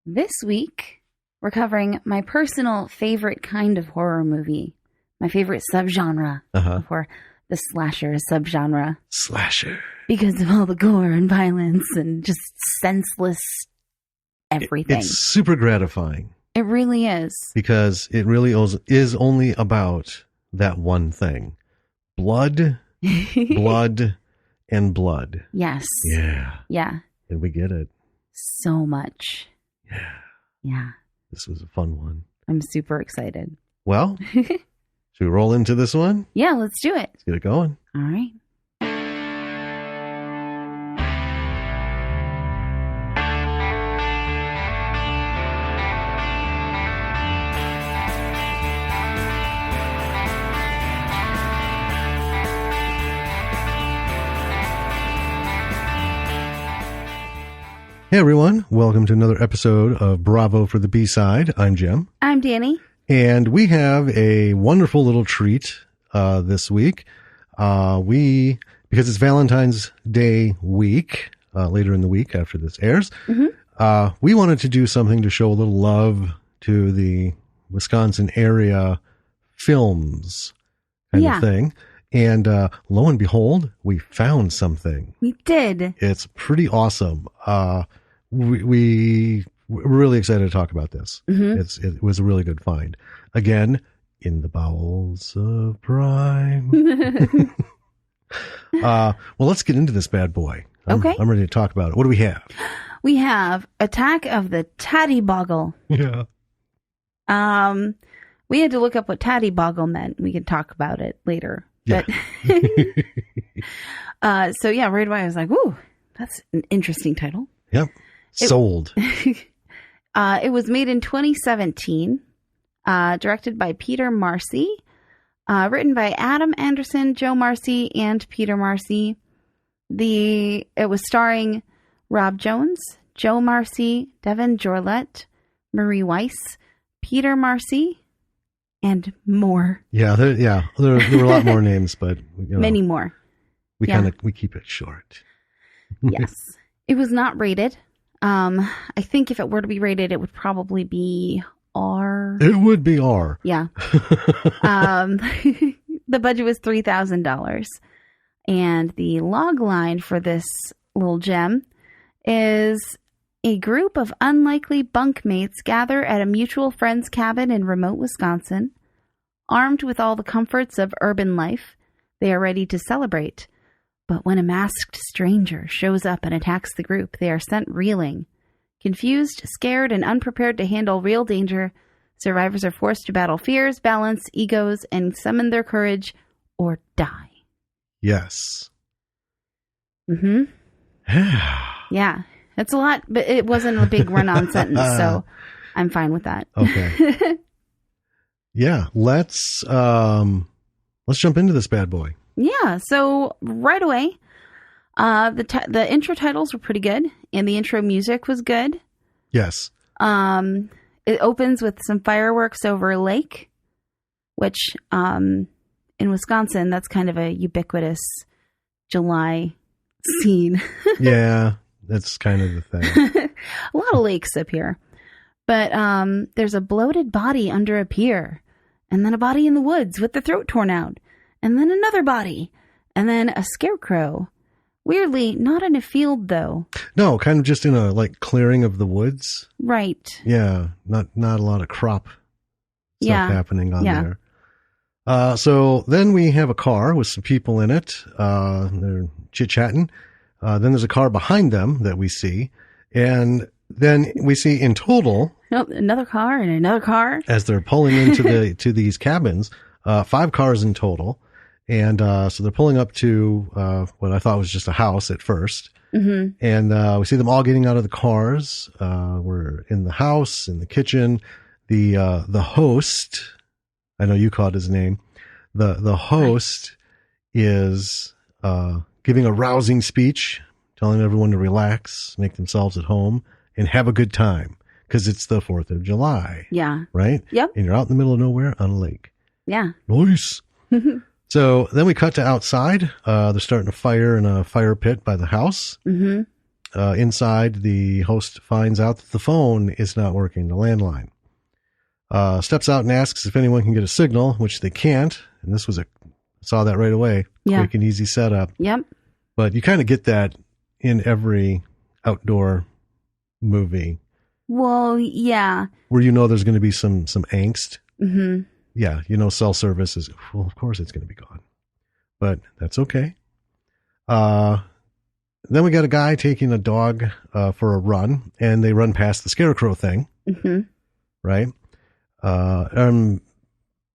This week, we're covering my personal favorite kind of horror movie. My favorite subgenre of horror. The slasher subgenre. Slasher. Because of all the gore and violence and just senseless everything. It's super gratifying. It really is. Because it really is only about that one thing. Blood, blood, and blood. Yes. Yeah. Yeah. And we get it. So much. Yeah. Yeah. This was a fun one. I'm super excited. Well, should we roll into this one? Yeah, let's do it. Let's get it going. All right. Hey everyone, welcome to another episode of Bravo for the B-Side. I'm Jim. I'm Danny. And we have a wonderful little treat this week. Because it's Valentine's Day week, later in the week after this airs, we wanted to do something to show a little love to the Wisconsin area films kind of thing. And lo and behold, we found something. We did. It's pretty awesome. We're really excited to talk about this. It was a really good find. Again, in the bowels of prime. Well, let's get into this bad boy. Okay. I'm ready to talk about it. What do we have? We have Attack of the Tattie Bogle. Yeah. We had to look up what Tattie Bogle meant. We can talk about it later. Yeah. But, so yeah, right away I was like, ooh, that's an interesting title. Yep. Sold. It was made in 2017, directed by Peter Marcy, written by Adam Anderson, Joe Marcy, and Peter Marcy. It was starring Rob Jones, Joe Marcy, Devin Jorlett, Marie Weiss, Peter Marcy, and more. Yeah, there were a lot more names, but many more. We keep it short. Yes, it was not rated. I think if it were to be rated, it would probably be R. It would be R. Yeah. The budget was $3,000, and the log line for this little gem is: a group of unlikely bunkmates gather at a mutual friend's cabin in remote Wisconsin. Armed with all the comforts of urban life, they are ready to celebrate. But when a masked stranger shows up and attacks the group, they are sent reeling. Confused, scared, and unprepared to handle real danger, survivors are forced to battle fears, balance egos, and summon their courage or die. Yes. Yeah. It's a lot, but it wasn't a big run-on sentence, so I'm fine with that. Okay. Yeah, let's jump into this bad boy. Yeah, so right away, the intro titles were pretty good, and the intro music was good. Yes. It opens with some fireworks over a lake, which in Wisconsin, that's kind of a ubiquitous July scene. Yeah, that's kind of the thing. A lot of lakes up here. But there's a bloated body under a pier, and then a body in the woods with the throat torn out, and then another body, and then a scarecrow. Weirdly, not in a field, though. No, kind of just in a clearing of the woods. Right. Yeah, not a lot of crop stuff happening on there. So then we have a car with some people in it. They're chit-chatting. Then there's a car behind them that we see. And then we see in total... another car and another car. As they're pulling into to these cabins, 5 cars in total. And so they're pulling up to what I thought was just a house at first. And we see them all getting out of the cars. We're in the house, in the kitchen. The host, I know you called his name. The host is giving a rousing speech, telling everyone to relax, make themselves at home, and have a good time. Because it's the 4th of July. Yeah. Right? Yep. And you're out in the middle of nowhere on a lake. Yeah. Nice. So then we cut to outside. They're starting a fire in a fire pit by the house. Inside, the host finds out that the phone is not working, the landline. Steps out and asks if anyone can get a signal, which they can't. And this was saw that right away. Yeah. Quick and easy setup. Yep. But you kind of get that in every outdoor movie. Well, yeah. Where there's going to be some angst. Mm-hmm. Yeah, cell service is, well, of course it's going to be gone. But that's okay. Then we got a guy taking a dog for a run, and they run past the scarecrow thing. Mm-hmm. Right?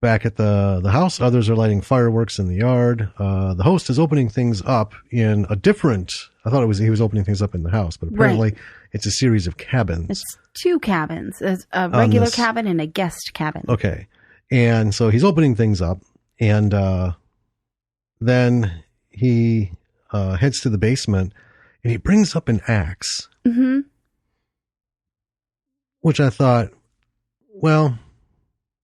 Back at the house, others are lighting fireworks in the yard. The host is opening things up in a different, I thought he was opening things up in the house, but apparently it's a series of cabins. It's 2 cabins, a regular cabin and a guest cabin. Okay. And so he's opening things up, and then he heads to the basement, and he brings up an axe. Mm-hmm. Which I thought, well,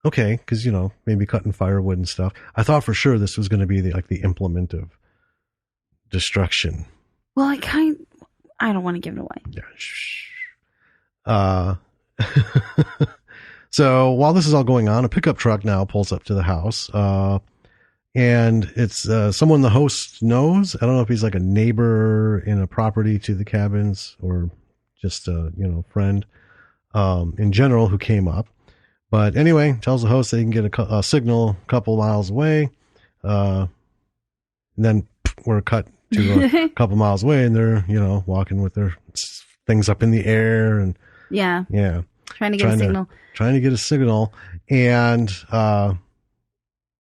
okay, because, maybe cutting firewood and stuff. I thought for sure this was going to be the implement of destruction. Well, I don't want to give it away. Yeah. So while this is all going on, a pickup truck now pulls up to the house. And it's someone the host knows. I don't know if he's like a neighbor in a property to the cabins or just a friend in general who came up. But anyway, tells the host they can get a signal a couple miles away. And then we're cut to a couple miles away, and they're walking with their things up in the air and yeah, trying to get a signal, and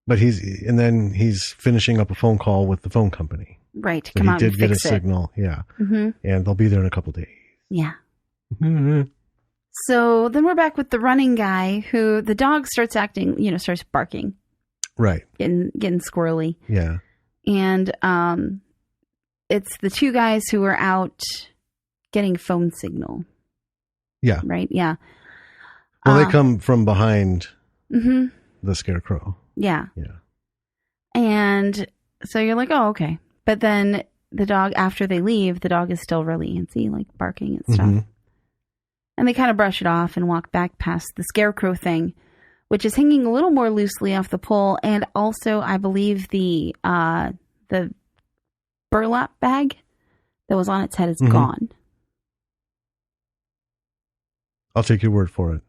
but he's finishing up a phone call with the phone company. Right. So come out and fix it. He did get a signal. Yeah. Mm-hmm. And they'll be there in a couple days. Yeah. Mm-hmm. So then we're back with the running guy who the dog starts starts barking. Right. Getting squirrely. Yeah. And it's the 2 guys who are out getting phone signal. Yeah. Right? Yeah. Well, they come from behind mm-hmm. the scarecrow. Yeah. Yeah. And so you're like, oh, okay. But then the dog, after they leave, the dog is still really antsy, barking and stuff. Mm-hmm. And they kind of brush it off and walk back past the scarecrow thing, which is hanging a little more loosely off the pole. And also, I believe the burlap bag that was on its head is mm-hmm. gone. I'll take your word for it.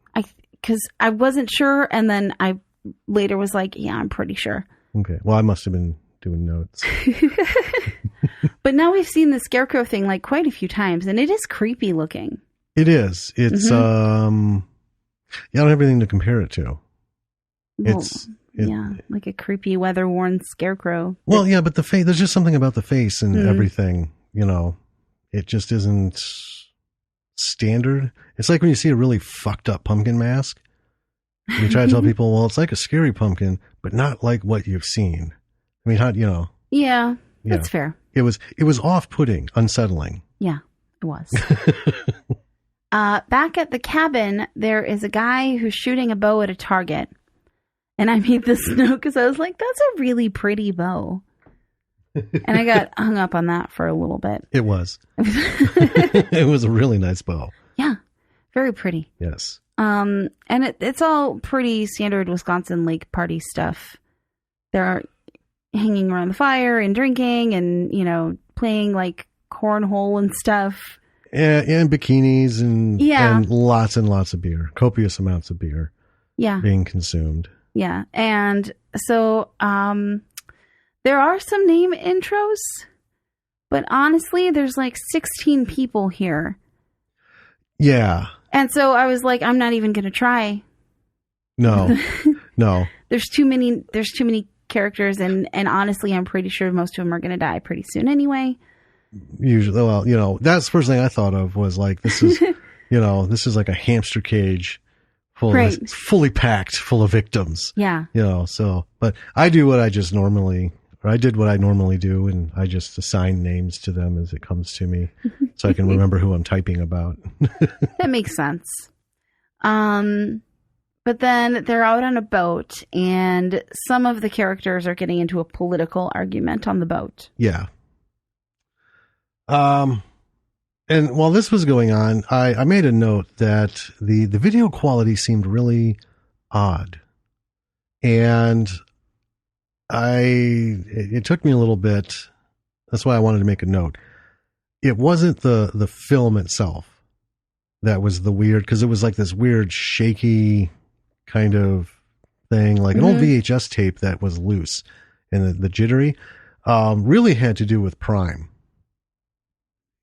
Because I wasn't sure, and then I later was like, yeah, I'm pretty sure. Okay. Well, I must have been doing notes. But now we've seen the scarecrow thing quite a few times, and it is creepy looking. It is. It's mm-hmm. I don't have anything to compare it to. Well, like a creepy weather-worn scarecrow. Well, yeah, but the face, there's just something about the face and everything, it just isn't standard. It's like when you see a really fucked up pumpkin mask, and you try to tell people, well, it's like a scary pumpkin, but not like what you've seen. I mean, Yeah, that's fair. It was off-putting, unsettling. Yeah, it was. Back at the cabin, there is a guy who's shooting a bow at a target. And I made this note because I was like, that's a really pretty bow. And I got hung up on that for a little bit. It was. It was a really nice bow. Yeah, very pretty. Yes. And it's all pretty standard Wisconsin lake party stuff. They're hanging around the fire and drinking and, playing cornhole and stuff. And bikinis and lots of beer, copious amounts of beer. Yeah. Being consumed. Yeah. And so there are some name intros, but honestly, there's 16 people here. Yeah. And so I was like, I'm not even going to try. No. No. There's too many characters, and honestly, I'm pretty sure most of them are going to die pretty soon anyway. Usually, well, that's the first thing I thought of was this is, this is like a hamster cage fully packed full of victims. Yeah. But I do what I did what I normally do, and I just assign names to them as it comes to me so I can remember who I'm typing about. That makes sense. But then they're out on a boat, and some of the characters are getting into a political argument on the boat. Yeah. And while this was going on, I made a note that the video quality seemed really odd. And it took me a little bit. That's why I wanted to make a note. It wasn't the film itself that was the weird, because it was like this weird shaky kind of thing, like an old VHS tape that was loose, and the jittery really had to do with Prime.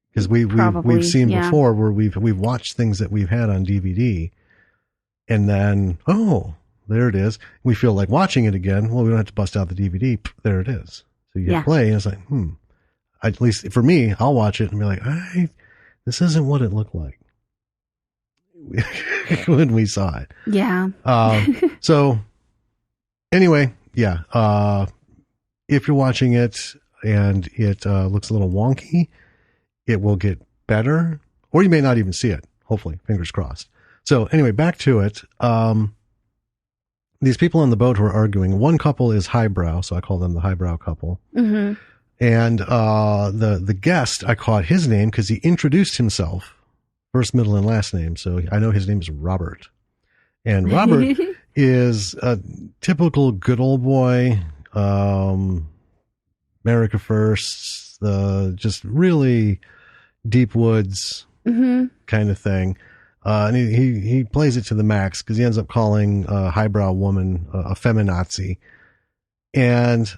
Because we've seen before where we've watched things that we've had on DVD, and then there it is. We feel like watching it again. Well, we don't have to bust out the DVD. There it is. So you hit play, and it's like, At least for me, I'll watch it and be like, this isn't what it looked like when we saw it. Yeah. So anyway, if you're watching it and it looks a little wonky, it will get better, or you may not even see it. Hopefully, fingers crossed. So anyway, back to it. These people on the boat who are arguing, one couple is highbrow, so I call them the highbrow couple. Mm-hmm. And the guest, I caught his name because he introduced himself, first, middle, and last name. So I know his name is Robert. And Robert is a typical good old boy, America First, just really deep woods kind of thing. And he plays it to the max because he ends up calling a highbrow woman a feminazi. And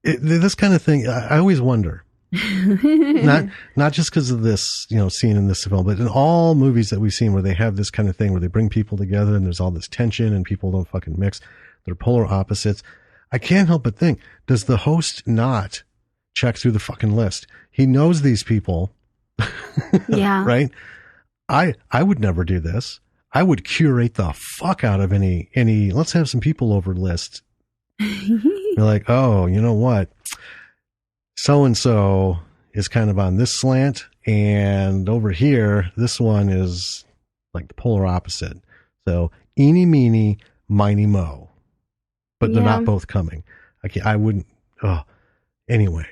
this kind of thing, I always wonder, not just because of this, scene in this film, but in all movies that we've seen where they have this kind of thing where they bring people together and there's all this tension and people don't fucking mix. They're polar opposites. I can't help but think, does the host not check through the fucking list? He knows these people. Yeah. Right? I would never do this. I would curate the fuck out of any, let's have some people over list. You're like, oh, you know what? So-and-so is kind of on this slant, and over here, this one is like the polar opposite. So, eeny, meeny, miny, mo. But they're not both coming. I wouldn't, anyway.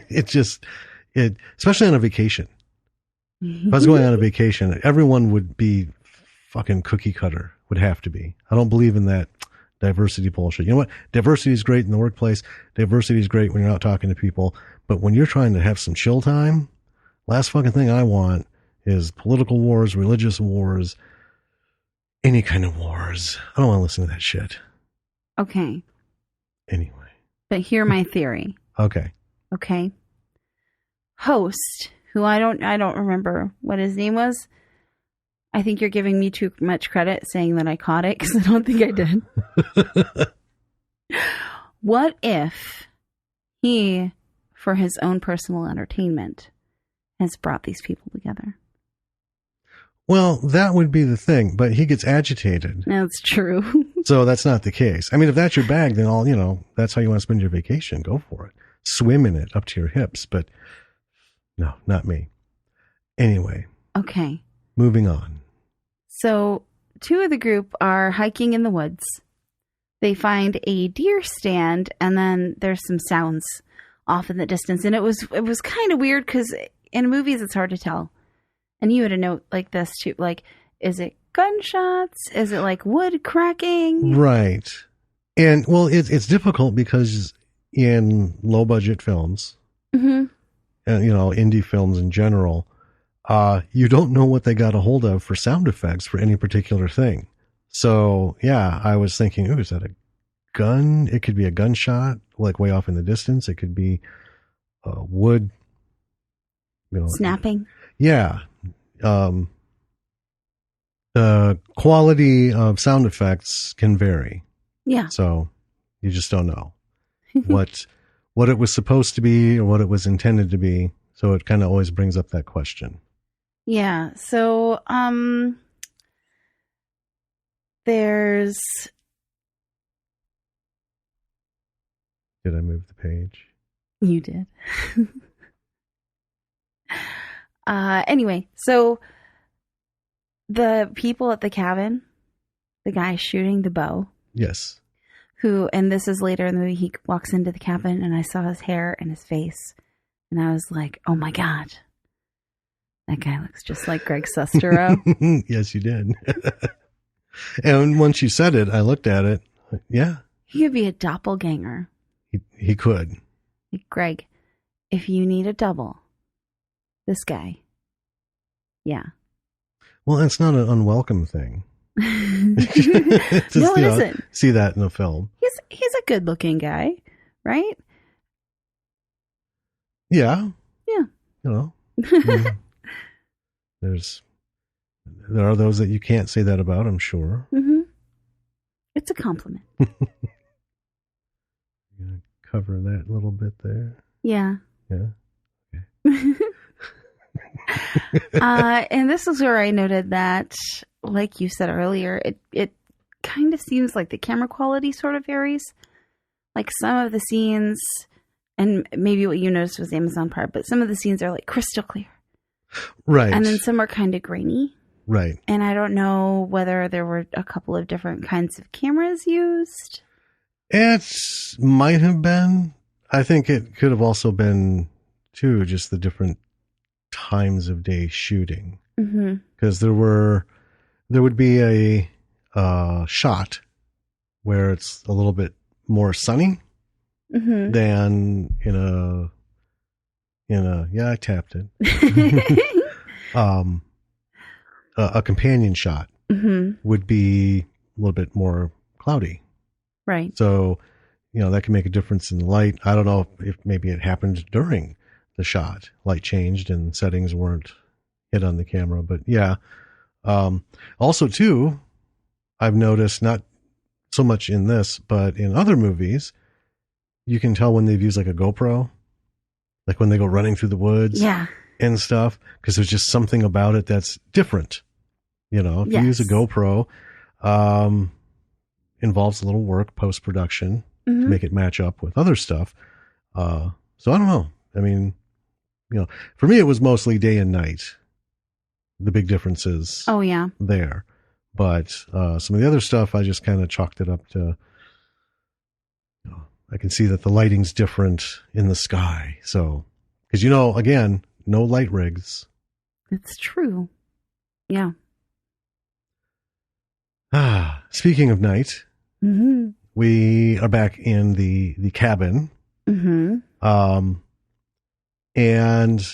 Especially on a vacation. If I was going on a vacation, everyone would be fucking cookie cutter, would have to be. I don't believe in that diversity bullshit. You know what? Diversity is great in the workplace. Diversity is great when you're not talking to people. But when you're trying to have some chill time, last fucking thing I want is political wars, religious wars, any kind of wars. I don't want to listen to that shit. Okay. Anyway. But hear my theory. Okay. Host, who I don't remember what his name was. I think you're giving me too much credit saying that I caught it because I don't think I did. What if he, for his own personal entertainment, has brought these people together? Well, that would be the thing, but he gets agitated. That's true. So that's not the case. I mean, if that's your bag, then that's how you want to spend your vacation. Go for it. Swim in it up to your hips. But no, not me. Anyway. Okay. Moving on. So 2 of the group are hiking in the woods. They find a deer stand, and then there's some sounds off in the distance. And it was kind of weird because in movies it's hard to tell. And you had a note like this too. Like, is it gunshots? Is it like wood cracking? Right. And well, it's difficult because in low budget films, and indie films in general, you don't know what they got a hold of for sound effects for any particular thing. So yeah, I was thinking, is that a gun? It could be a gunshot, like way off in the distance. It could be wood, snapping. Yeah. The quality of sound effects can vary. Yeah. So you just don't know what it was supposed to be or what it was intended to be. So it kind of always brings up that question. Yeah. So, there's... Did I move the page? You did. Anyway, so the people at the cabin, the guy shooting the bow. Yes. And this is later in the movie, he walks into the cabin and I saw his hair and his face. And I was like, oh my God, That guy looks just like Greg Sestero. Yes, you did. And once you said it, I looked at it. Yeah. He could be a doppelganger. He could. Like, Greg, if you need a double, this guy. Yeah. Well, it's not an unwelcome thing. Just, no, it isn't. See that in a film. He's a good looking guy, right? Yeah. Yeah. You know. There are those that you can't say that about, I'm sure. Mm-hmm. It's a compliment. Cover that little bit there. Yeah. Yeah. Okay. And this is where I noted that, like you said earlier, it kind of seems like the camera quality sort of varies. Like some of the scenes, and maybe what you noticed was Amazon Prime, but some of the scenes are like crystal clear. Right. And then some are kind of grainy. Right. And I don't know whether there were a couple of different kinds of cameras used. It might have been. I think it could have also been, too, just the different times of day shooting. Because there would be a shot where it's a little bit more sunny than in a yeah, I tapped it. A companion shot would be a little bit more cloudy. Right. So, that can make a difference in the light. I don't know if maybe it happened during the shot. Light changed and settings weren't hit on the camera. But yeah. Also, too, I've noticed, not so much in this, but in other movies, you can tell when they've used like a GoPro, like when they go running through the woods and stuff, because there's just something about it that's different. If you use a GoPro, involves a little work post-production to make it match up with other stuff. So I don't know. I mean, for me, it was mostly day and night. The big differences. Oh, yeah. There. But some of the other stuff, I just kind of chalked it up to, I can see that the lighting's different in the sky. So, because, again, no light rigs. It's true. Yeah. Speaking of night, we are back in the cabin. And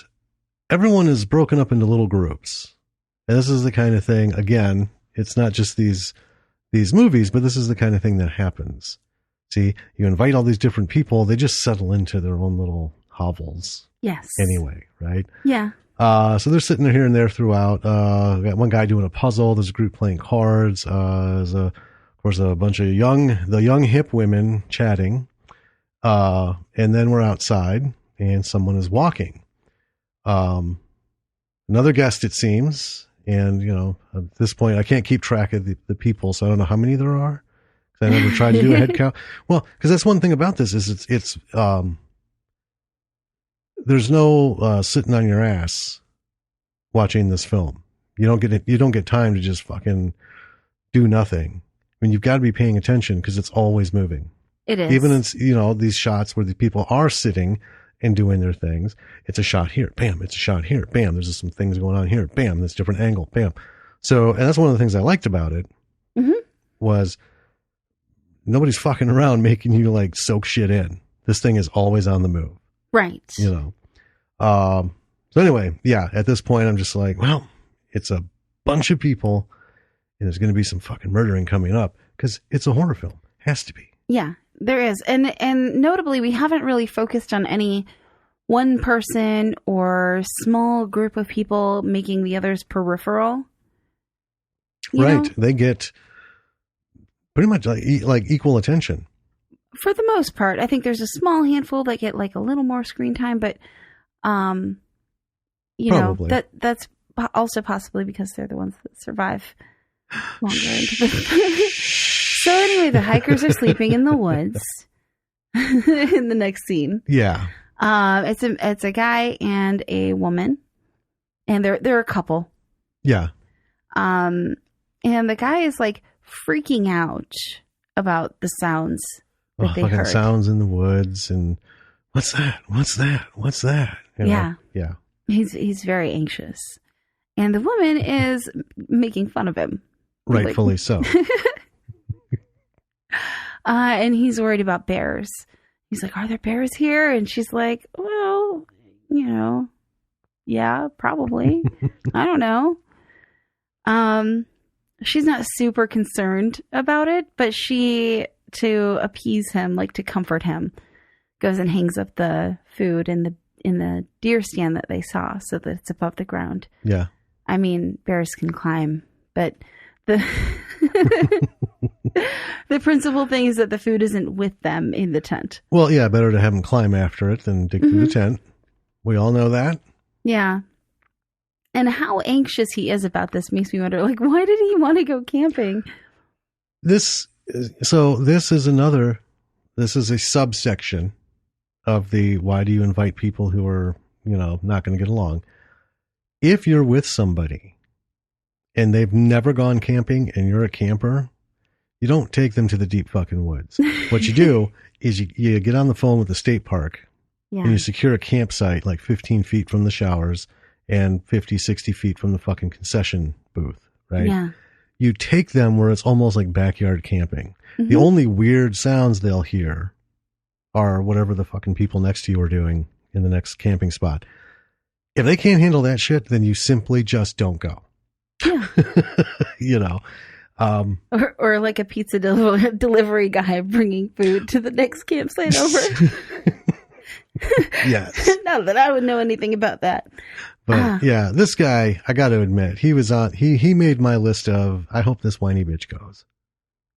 everyone is broken up into little groups. And this is the kind of thing, again, it's not just these movies, but this is the kind of thing that happens. See, you invite all these different people, they just settle into their own little hovels. Yes. Anyway, right? Yeah. So they're sitting here and there throughout. We got one guy doing a puzzle. There's a group playing cards. There's of course a bunch of young hip women chatting. And then we're outside and someone is walking. Another guest, it seems. And, at this point, I can't keep track of the people, so I don't know how many there are. I never tried to do a head count. Well, because that's one thing about this is it's there's no sitting on your ass watching this film. You don't get time to just fucking do nothing. I mean, you've got to be paying attention because it's always moving. It is. Even in these shots where the people are sitting and doing their things, it's a shot here, bam, it's a shot here, bam, there's just some things going on here, bam, this different angle, bam. So, and that's one of the things I liked about it was nobody's fucking around making you like soak shit in. This thing is always on the move. Right. So anyway, yeah, at this point I'm just like, well, it's a bunch of people and there's going to be some fucking murdering coming up because it's a horror film. Has to be. Yeah, there is. And notably, we haven't really focused on any one person or small group of people making the others peripheral. Right. They get pretty much like equal attention. For the most part. I think there's a small handful that get like a little more screen time, but that's also possibly because they're the ones that survive longer into the So anyway, the hikers are sleeping in the woods in the next scene. Yeah. It's a guy and a woman, and they're a couple. Yeah. And the guy is like freaking out about the sounds that they heard. Sounds in the woods and what's that? What's that? What's that? Yeah. Yeah. He's very anxious. And the woman is making fun of him. Rightfully so. And he's worried about bears. He's like, are there bears here? And she's like, well, yeah, probably. I don't know. She's not super concerned about it, but she, to appease him, like to comfort him, goes and hangs up the food in the deer stand that they saw so that it's above the ground. Yeah. I mean, bears can climb, but the the principal thing is that the food isn't with them in the tent. Well, yeah, better to have them climb after it than dig through the tent. We all know that. Yeah. And how anxious he is about this makes me wonder, like, why did he want to go camping? This is a subsection of the why do you invite people who are, not going to get along. If you're with somebody and they've never gone camping and you're a camper, you don't take them to the deep fucking woods. What you do is you get on the phone with the state park and you secure a campsite like 15 feet from the showers and 50, 60 feet from the fucking concession booth, right? Yeah. You take them where it's almost like backyard camping. Mm-hmm. The only weird sounds they'll hear are whatever the fucking people next to you are doing in the next camping spot. If they can't handle that shit, then you simply just don't go. Yeah. Or like a pizza delivery guy bringing food to the next campsite over. Yes. Not that I would know anything about that. But yeah, this guy, I got to admit, he made my list of, I hope this whiny bitch goes.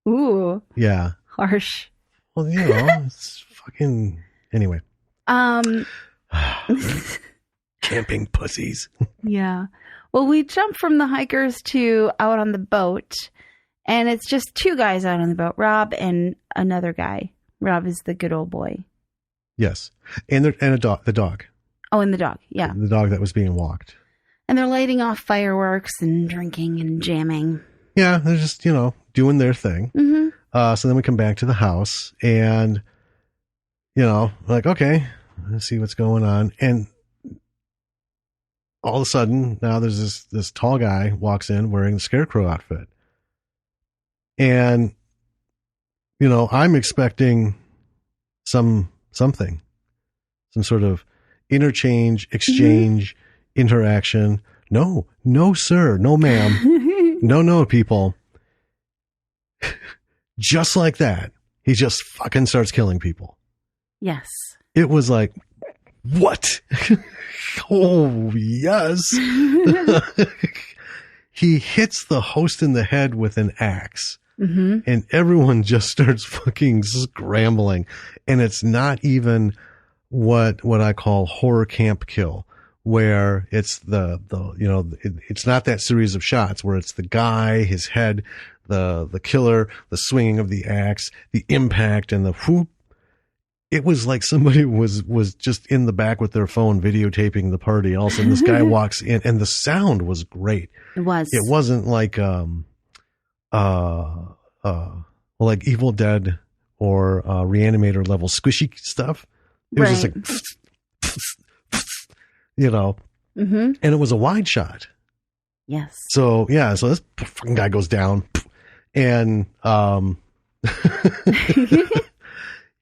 Ooh. Yeah. Harsh. Well, it's fucking, anyway. Camping pussies. Yeah. Well, we jump from the hikers to out on the boat, and it's just two guys out on the boat, Rob and another guy. Rob is the good old boy. Yes. And a dog, the dog. Oh, and the dog. Yeah. The dog that was being walked. And they're lighting off fireworks and drinking and jamming. Yeah. They're just, doing their thing. Mm-hmm. So then we come back to the house and, like, okay, let's see what's going on. And all of a sudden now there's this tall guy walks in wearing the scarecrow outfit. And, I'm expecting something, some sort of interchange, exchange, interaction. No, sir. No, ma'am. No, people. Just like that. He just fucking starts killing people. Yes. It was like, what? Oh, yes. He hits the host in the head with an axe. Mm-hmm. And everyone just starts fucking scrambling. And it's not even what I call horror camp kill, where it's it's not that series of shots where it's the guy, his head, the killer, the swinging of the axe, the impact, and the whoop. It was like somebody was just in the back with their phone videotaping the party. All of a sudden this guy walks in and the sound was great. It was. It wasn't like like Evil Dead or Reanimator level squishy stuff. It was just like, mm-hmm. And it was a wide shot. Yes. So this fucking guy goes down and,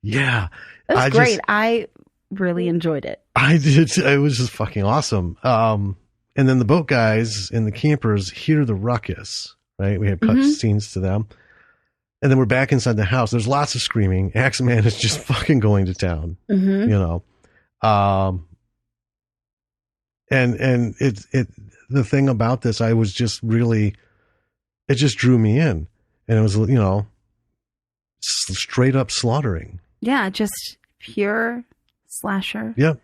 yeah. It was great. I really enjoed it. I did. It was just fucking awesome. And then the boat guys and the campers hear the ruckus, right? We had cut scenes to them. And then we're back inside the house. There's lots of screaming. Axeman is just fucking going to town, and the thing about this, I was just really, it just drew me in, and it was, straight up slaughtering. Yeah. Just pure slasher. Yep.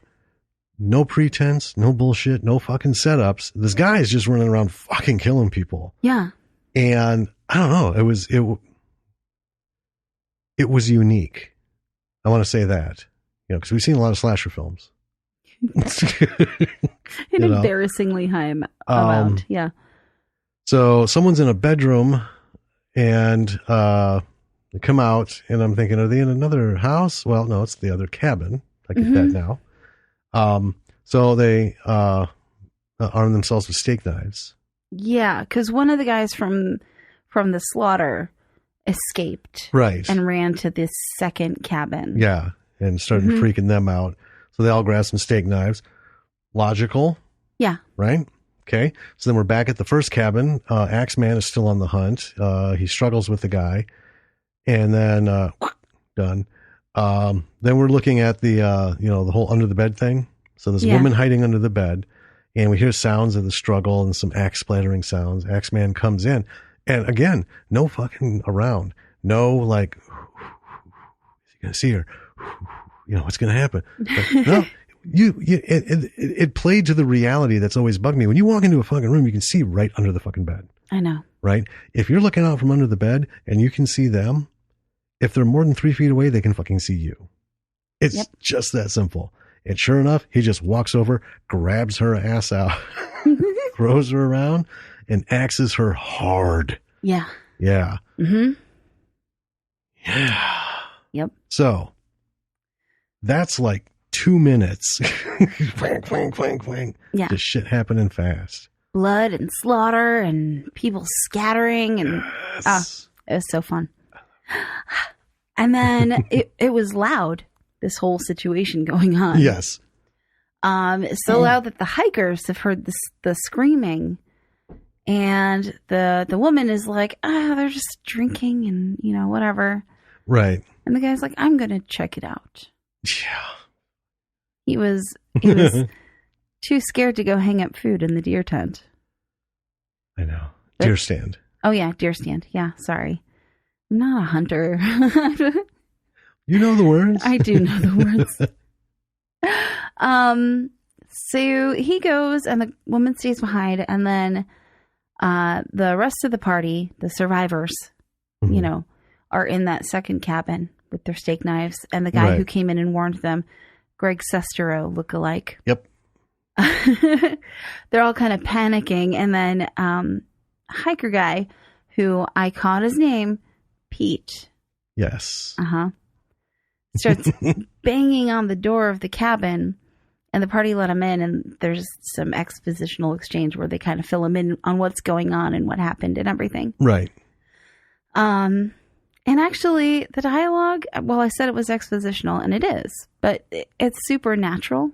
No pretense, no bullshit, no fucking setups. This guy is just running around fucking killing people. Yeah. And I don't know. It was unique. I want to say that, because we've seen a lot of slasher films. An embarrassingly high amount. Yeah. So someone's in a bedroom and they come out and I'm thinking, are they in another house? Well, no, it's the other cabin. I get that now. So they arm themselves with steak knives. Yeah, because one of the guys from the slaughter escaped. Right. And ran to this second cabin. Yeah, and started freaking them out. So they all grab some steak knives. Logical. Yeah. Right? Okay. So then we're back at the first cabin. Axeman is still on the hunt. He struggles with the guy. And then, done. Then we're looking at the whole under the bed thing. So there's a woman hiding under the bed. And we hear sounds of the struggle and some axe splattering sounds. Axeman comes in. And again, no fucking around. No, like, is he going to see her? What's going to happen? But no, it played to the reality that's always bugged me. When you walk into a fucking room, you can see right under the fucking bed. I know. Right? If you're looking out from under the bed and you can see them, if they're more than 3 feet away, they can fucking see you. It's just that simple. And sure enough, he just walks over, grabs her ass out, throws her around, and axes her hard. Yeah. Yeah. Mm-hmm. Yeah. Yep. So that's like 2 minutes. Clang, clang, clang, clang. Yeah. Just shit happening fast. Blood and slaughter and people scattering and it was so fun. And then it was loud. This whole situation going on. Yes. It's so loud that the hikers have heard the screaming, and the woman is like, they're just drinking and whatever. Right. And the guy's like, I'm gonna check it out. Yeah. He was too scared to go hang up food in the deer tent. I know. Deer stand. Oh yeah, deer stand. Yeah, sorry. I'm not a hunter. You know the words? I do know the words. So he goes and the woman stays behind, and then the rest of the party, the survivors, are in that second cabin with their steak knives, and the guy who came in and warned them, Greg Sestero lookalike. Yep. They're all kind of panicking, and then hiker guy, who I caught his name, Pete. Yes. Starts banging on the door of the cabin, and the party let him in, and there's some expositional exchange where they kind of fill him in on what's going on and what happened and everything. Right. And actually the dialogue, well, I said it was expositional, and it is, but it's supernatural.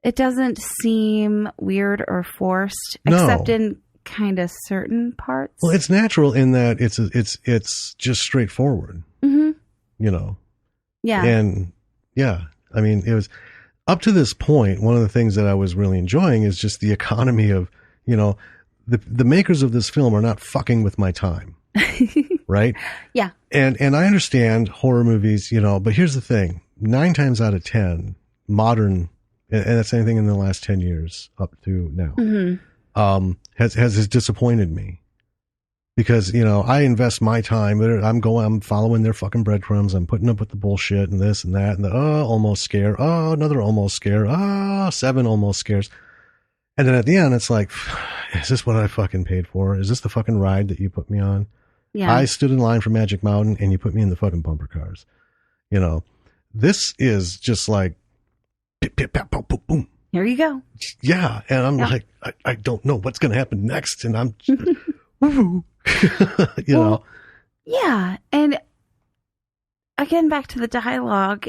It doesn't seem weird or forced, except in kind of certain parts. Well, it's natural in that it's just straightforward. Yeah. And I mean, it was up to this point. One of the things that I was really enjoying is just the economy of, the makers of this film are not fucking with my time. Right. Yeah. And I understand horror movies, but here's the thing. 9 times out of 10 modern, and that's anything in the last 10 years up to now, has disappointed me. Because, I invest my time. I'm following their fucking breadcrumbs. I'm putting up with the bullshit and this and that and the, almost scare. Oh, another almost scare. 7 almost scares. And then at the end, it's like, is this what I fucking paid for? Is this the fucking ride that you put me on? Yeah. I stood in line for Magic Mountain and you put me in the fucking bumper cars. This is just like, pip, pip, pap, boom, boom. Here you go. Yeah. And I'm like, I don't know what's going to happen next. And I'm, woo. Know. Yeah. And again, back to the dialogue,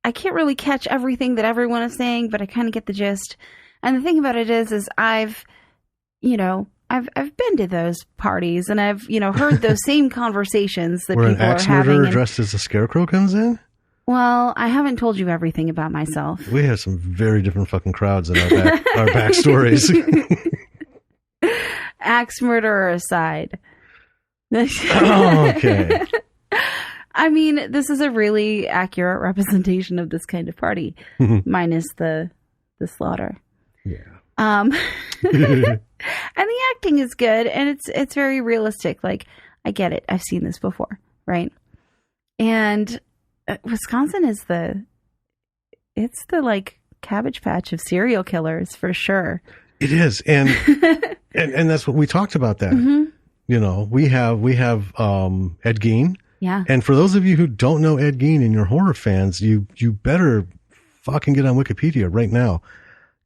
I can't really catch everything that everyone is saying, but I kind of get the gist. And the thing about it is I've been to those parties, and I've, heard those same conversations that where people an axe are having. Murderer dressed as a scarecrow comes in? Well, I haven't told you everything about myself. We have some very different fucking crowds in our backstories. Axe murderer aside. Okay. I mean, this is a really accurate representation of this kind of party, minus the slaughter. Yeah. And the acting is good, and it's very realistic. Like, I get it. I've seen this before, right? And Wisconsin is it's the like Cabbage Patch of serial killers for sure. It is, and and that's what we talked about. That we have Ed Gein. Yeah. And for those of you who don't know Ed Gein and you're horror fans, you better fucking get on Wikipedia right now,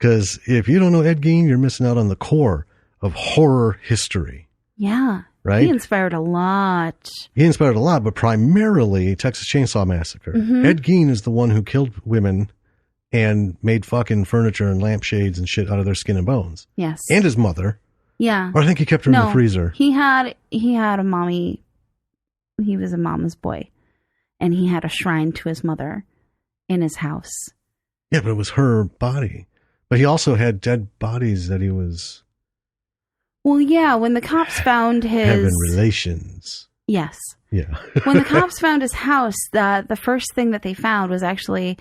Because if you don't know Ed Gein, you're missing out on the core of horror history. Yeah. Right? He inspired a lot. But primarily Texas Chainsaw Massacre. Mm-hmm. Ed Gein is the one who killed women and made fucking furniture and lampshades and shit out of their skin and bones. Yes. And his mother. Yeah. Or I think he kept her in the freezer. He had a mommy. He was a mama's boy. And he had a shrine to his mother in his house. Yeah, but it was her body. But he also had dead bodies that he was... Well, yeah, when the cops found his... having relations. Yes. Yeah. When the cops found his house, the first thing that they found was actually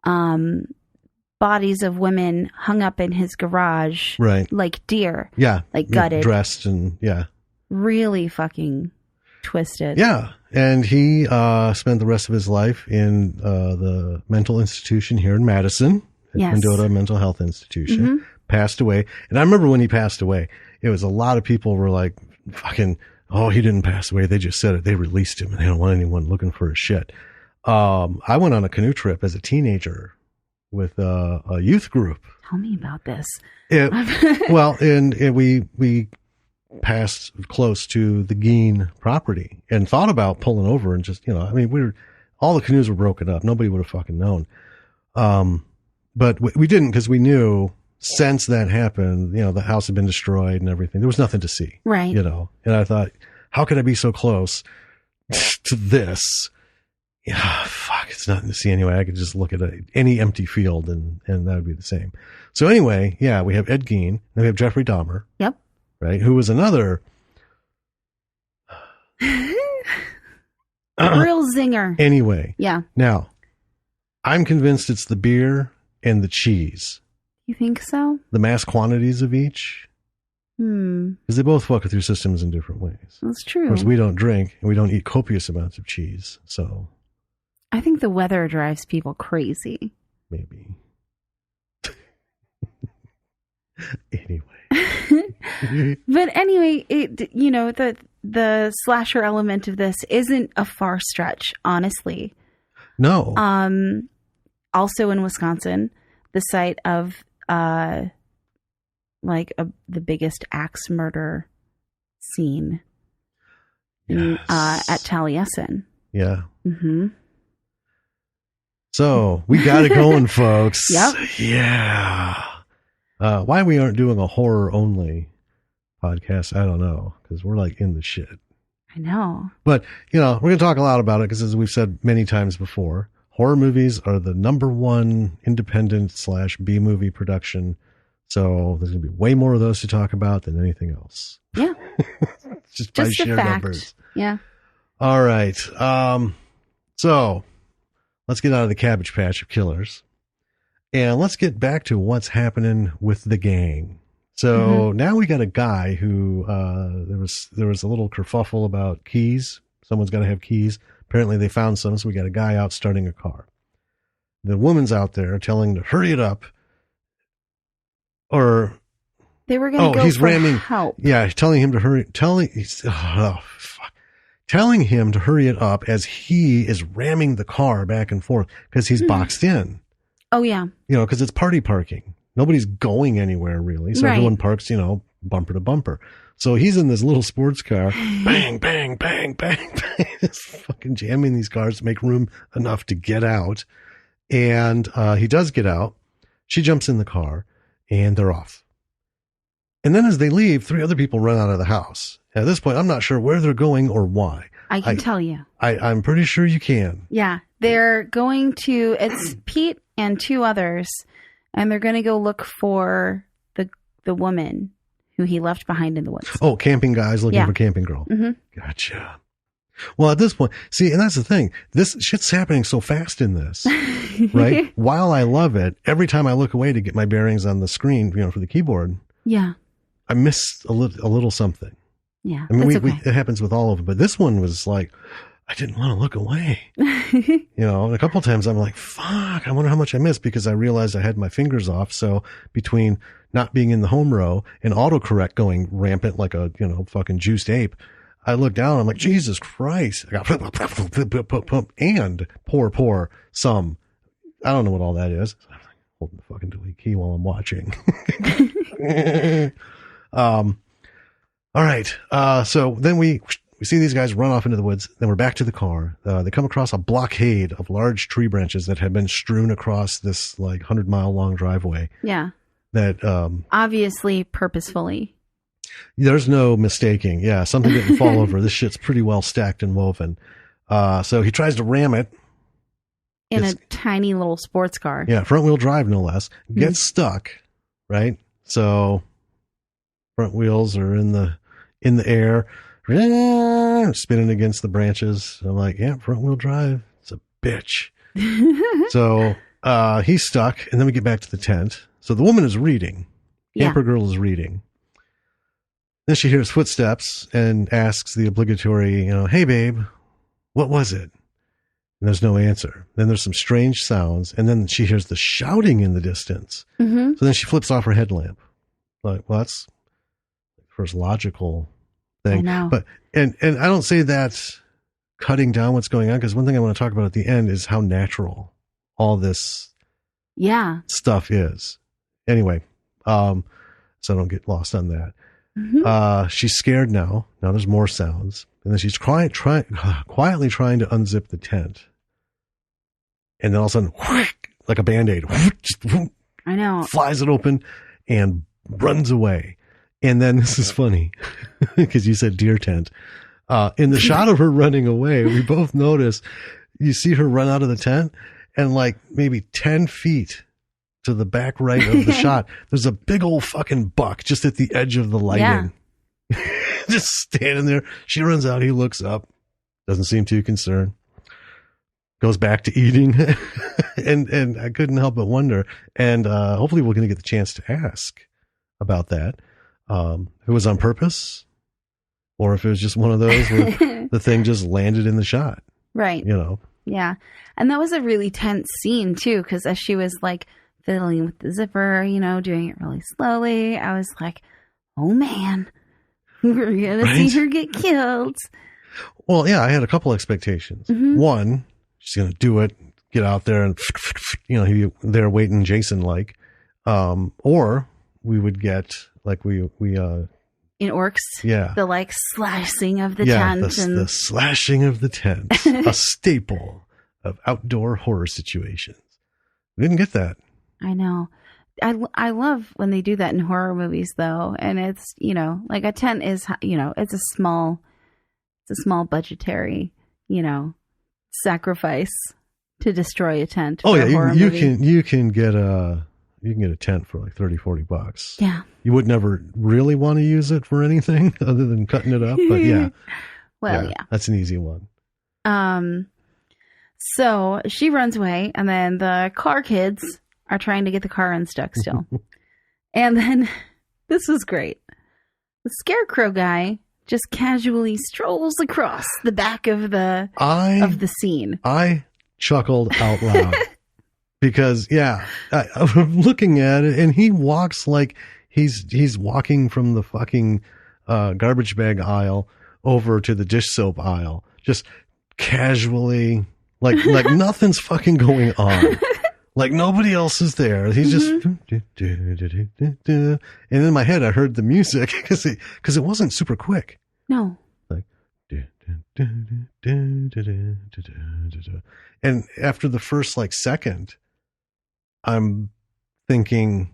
bodies of women hung up in his garage. Right. Like deer. Yeah. Like gutted. Dressed and, yeah. Really fucking twisted. Yeah. And he spent the rest of his life in the mental institution here in Madison. At Yes. Mendota Mental Health Institution. Mm-hmm. Passed away. And I remember when he passed away, it was a lot of people were like, fucking, oh, he didn't pass away. They just said it. They released him and they don't want anyone looking for his shit. I went on a canoe trip as a teenager with a youth group. Tell me about this. Well, and we passed close to the Gein property and thought about pulling over and just, I mean, all the canoes were broken up. Nobody would have fucking known. But we didn't because we knew since that happened, the house had been destroyed and everything. There was nothing to see. Right. And I thought, how could I be so close to this? Yeah, fuck, it's nothing to see anyway. I could just look at any empty field and that would be the same. So anyway, yeah, we have Ed Gein, and we have Jeffrey Dahmer. Yep. Right, who was another real zinger. Anyway. Yeah. Now, I'm convinced it's the beer and the cheese. You think so? The mass quantities of each. Because they both fuck with your systems in different ways. That's true. Of course, we don't drink and we don't eat copious amounts of cheese, so. I think the weather drives people crazy. Maybe. Anyway. But anyway, the slasher element of this isn't a far stretch, honestly. No. Also in Wisconsin, the site of the biggest axe murder scene at Taliesin. Yeah. Mm-hmm. So we got it going, folks. Yep. Yeah. Why we aren't doing a horror only podcast, I don't know, because we're like in the shit. I know. But, we're going to talk a lot about it because as we've said many times before, horror movies are the number one independent / B movie production. So there's going to be way more of those to talk about than anything else. Yeah. Just by sheer numbers. Yeah. All right. So let's get out of the Cabbage Patch of killers and let's get back to what's happening with the gang. So now we got a guy who, there was a little kerfuffle about keys. Someone's got to have keys. Apparently they found some. So we got a guy out starting a car. The woman's out there telling him to hurry it up. Or they were going to go he's for ramming, help. Yeah, telling him to hurry. Telling him to hurry it up as he is ramming the car back and forth because he's boxed in. Oh yeah. Because it's party parking. Nobody's going anywhere really, so everyone parks, bumper to bumper. So he's in this little sports car, bang, bang, bang, bang, bang, just fucking jamming these cars to make room enough to get out. And he does get out. She jumps in the car. And they're off. And then as they leave, 3 other people run out of the house. At this point, I'm not sure where they're going or why. I can tell you. I'm pretty sure you can. Yeah. They're going to, it's Pete and 2 others, and they're going to go look for the woman who he left behind in the woods. Oh, camping guys looking for camping girl. Mm-hmm. Gotcha. Well, at this point, see, and that's the thing. This shit's happening so fast in this, right? While I love it, every time I look away to get my bearings on the screen, for the keyboard, I miss a little something. Yeah, I mean, it happens with all of them, but this one was like, I didn't want to look away. And a couple of times I'm like, fuck, I wonder how much I missed because I realized I had my fingers off. So between not being in the home row and autocorrect going rampant like a, fucking juiced ape, I look down, I'm like, Jesus Christ. I got and pour some. I don't know what all that is. holding the fucking delete key while I'm watching. All right. So then we see these guys run off into the woods. Then we're back to the car. They come across a blockade of large tree branches that had been strewn across this like 100-mile long driveway. Yeah. That obviously purposefully. There's no mistaking. Yeah, something didn't fall over. This shit's pretty well stacked and woven. So he tries to ram it. In a tiny little sports car. Yeah, front wheel drive, no less. Gets stuck, right? So front wheels are in the air, spinning against the branches. I'm like, yeah, front wheel drive. It's a bitch. So he's stuck, and then we get back to the tent. So the woman is reading. Camper girl is reading. Then she hears footsteps and asks the obligatory, hey, babe, what was it? And there's no answer. Then there's some strange sounds, and then she hears the shouting in the distance. Mm-hmm. So then she flips off her headlamp. Like, well, that's the first logical thing. I know. But and I don't say that's cutting down what's going on, because one thing I want to talk about at the end is how natural all this stuff is. Anyway, so I don't get lost on that. Mm-hmm. She's scared now. Now there's more sounds. And then she's quietly trying to unzip the tent. And then all of a sudden, like a Band-Aid, I know, flies it open and runs away. And then this is funny because you said deer tent. In the shot of her running away, we both notice you see her run out of the tent, and like maybe 10 feet to the back right of the shot, there's a big old fucking buck just at the edge of the lighting. Yeah. Just standing there. She runs out. He looks up. Doesn't seem too concerned. Goes back to eating. and I couldn't help but wonder. And hopefully we're going to get the chance to ask about that. If it was on purpose, or if it was just one of those where the thing just landed in the shot. Right. Yeah. And that was a really tense scene too, because as she was like fiddling with the zipper, doing it really slowly, I was like, oh man, we're going to see her get killed. Well, yeah, I had a couple expectations. Mm-hmm. One, she's going to do it, get out there and, they're waiting Jason like, or we would get like we in Orcs, the like slashing of the tent. The slashing of the tent, a staple of outdoor horror situations. We didn't get that. I know. I love when they do that in horror movies though. And it's, like a tent is, it's a small budgetary, sacrifice to destroy a tent. Oh yeah. You can get a tent for like $30-$40. Yeah. You would never really want to use it for anything other than cutting it up. But yeah. Well, yeah. That's an easy one. So she runs away, and then the car kids are trying to get the car unstuck still. And then this was great. The scarecrow guy just casually strolls across the back of the scene. I chuckled out loud because I'm looking at it, and he walks like he's walking from the fucking garbage bag aisle over to the dish soap aisle, just casually, like nothing's fucking going on. Like nobody else is there. He's just, and in my head I heard the music because it wasn't super quick. No. Like, and after the first like second, I'm thinking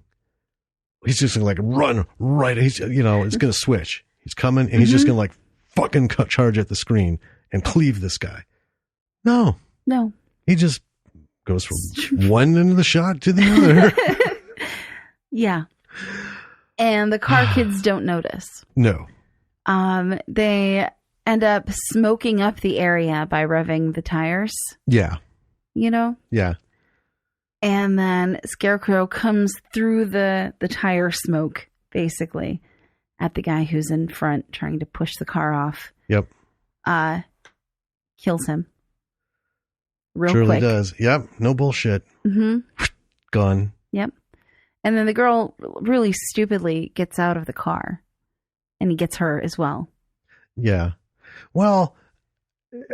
he's just gonna like run right. He's it's gonna switch. He's coming, and he's just gonna like fucking charge at the screen and cleave this guy. No. He just goes from one end of the shot to the other. Yeah. And the car kids don't notice. No. They end up smoking up the area by revving the tires. Yeah. Yeah. And then Scarecrow comes through the tire smoke, basically, at the guy who's in front trying to push the car off. Yep. Kills him. Real Surely quick. Does. Yep. No bullshit. Mm-hmm. Gone. Yep. And then the girl really stupidly gets out of the car, and he gets her as well. Yeah. Well,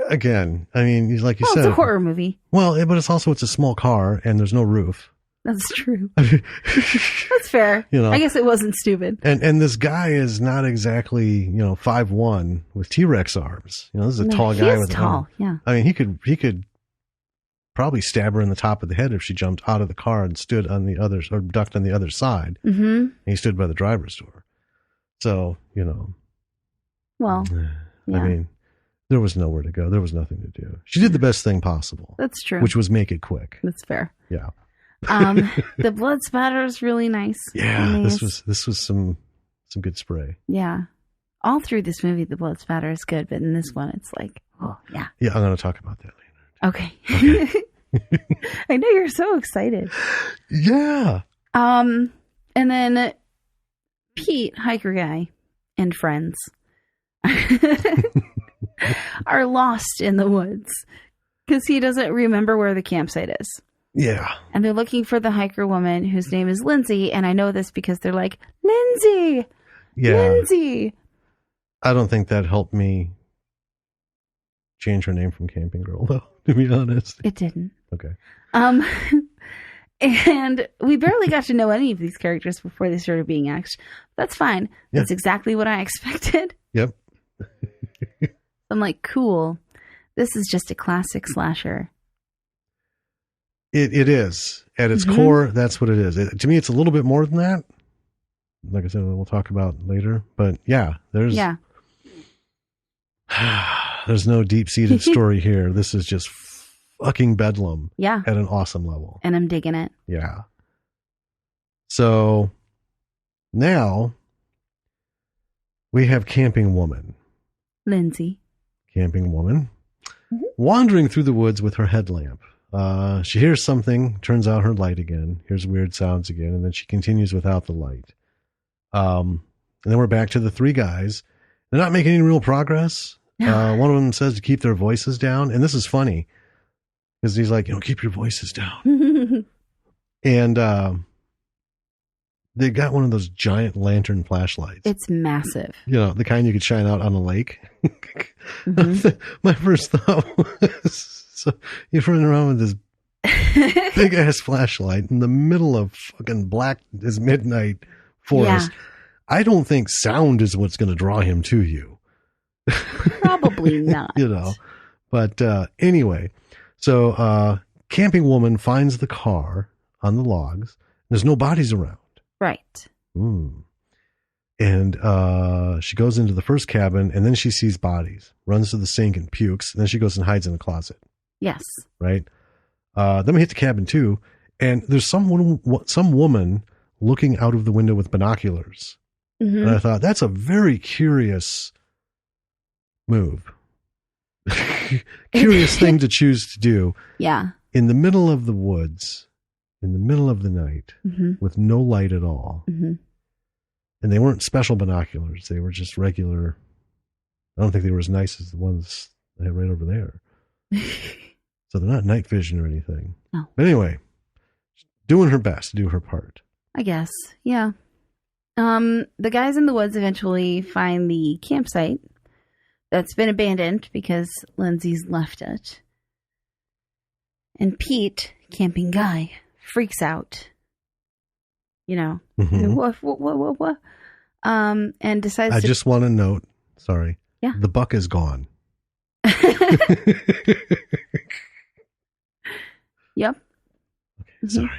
again, I mean, like you said, it's a horror movie. Well, but it's a small car, and there's no roof. That's true. That's fair. You know, I guess it wasn't stupid. And this guy is not exactly 5'1" with T-Rex arms. This is a tall guy with tall. Yeah. I mean, he could probably stab her in the top of the head if she jumped out of the car and stood on the other or ducked on the other side. Mm-hmm. And he stood by the driver's door. So Well, yeah. I mean, there was nowhere to go. There was nothing to do. She did the best thing possible. That's true. Which was make it quick. That's fair. Yeah. The blood spatter is really nice. Yeah, this was some good spray. Yeah. All through this movie, the blood spatter is good, but in this one, it's like, oh, yeah. Yeah, I'm going to talk about that later. Okay. I know you're so excited. Yeah. And then Pete, hiker guy, and friends are lost in the woods because he doesn't remember where the campsite is. Yeah. And they're looking for the hiker woman whose name is Lindsay. And I know this because they're like, Lindsay! Yeah. Lindsay! I don't think that helped me change her name from Camping Girl, though, to be honest. It didn't. Okay. And we barely got to know any of these characters before they started being axed. That's fine. Yeah. That's exactly what I expected. Yep. I'm like, cool. This is just a classic slasher. It is. At its core, that's what it is. To me, it's a little bit more than that. Like I said, we'll talk about later. But yeah, there's no deep-seated story here. This is just fucking bedlam. Yeah. At an awesome level. And I'm digging it. Yeah. So now we have Camping Woman. Lindsay. Camping Woman. Wandering through the woods with her headlamp. She hears something, turns out her light again, hears weird sounds again, and then she continues without the light. And then we're back to the three guys. They're not making any real progress. One of them says to keep their voices down. And this is funny because he's like, keep your voices down. And they got one of those giant lantern flashlights. It's massive. The kind you could shine out on a lake. My first thought was, so you're running around with this big ass flashlight in the middle of fucking black as midnight forest. Yeah. I don't think sound is what's going to draw him to you. Probably not. But anyway, so Camping Woman finds the car on the logs. There's no bodies around. Right. And she goes into the first cabin, and then she sees bodies, runs to the sink and pukes, and then she goes and hides in the closet. Yes. Right? Then we hit the cabin too, and there's some woman looking out of the window with binoculars. And I thought, that's a very curious move. Curious thing to choose to do. Yeah. In the middle of the woods, in the middle of the night, with no light at all. And they weren't special binoculars. They were just regular. I don't think they were as nice as the ones I have right over there. So they're not night vision or anything. No. But anyway, doing her best to do her part. I guess. Yeah. The guys in the woods eventually find the campsite that's been abandoned because Lindsay's left it. And Pete, camping guy, freaks out. What? And decides I just want to note, sorry. Yeah. The buck is gone. Yep. Okay, sorry.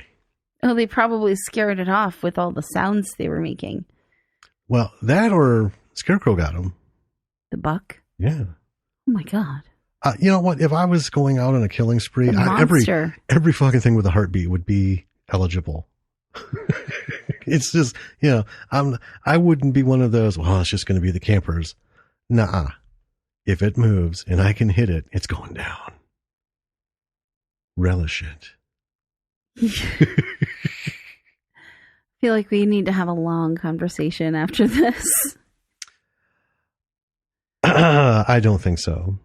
Oh, they probably scared it off with all the sounds they were making. Well, that or Scarecrow got him. The buck? Yeah. Oh my God. You know what? If I was going out on a killing spree, every fucking thing with a heartbeat would be eligible. It's just, I wouldn't be one of those, well, it's just going to be the campers. Nuh-uh. If it moves and I can hit it, it's going down. Relish it. I feel like we need to have a long conversation after this. I don't think so.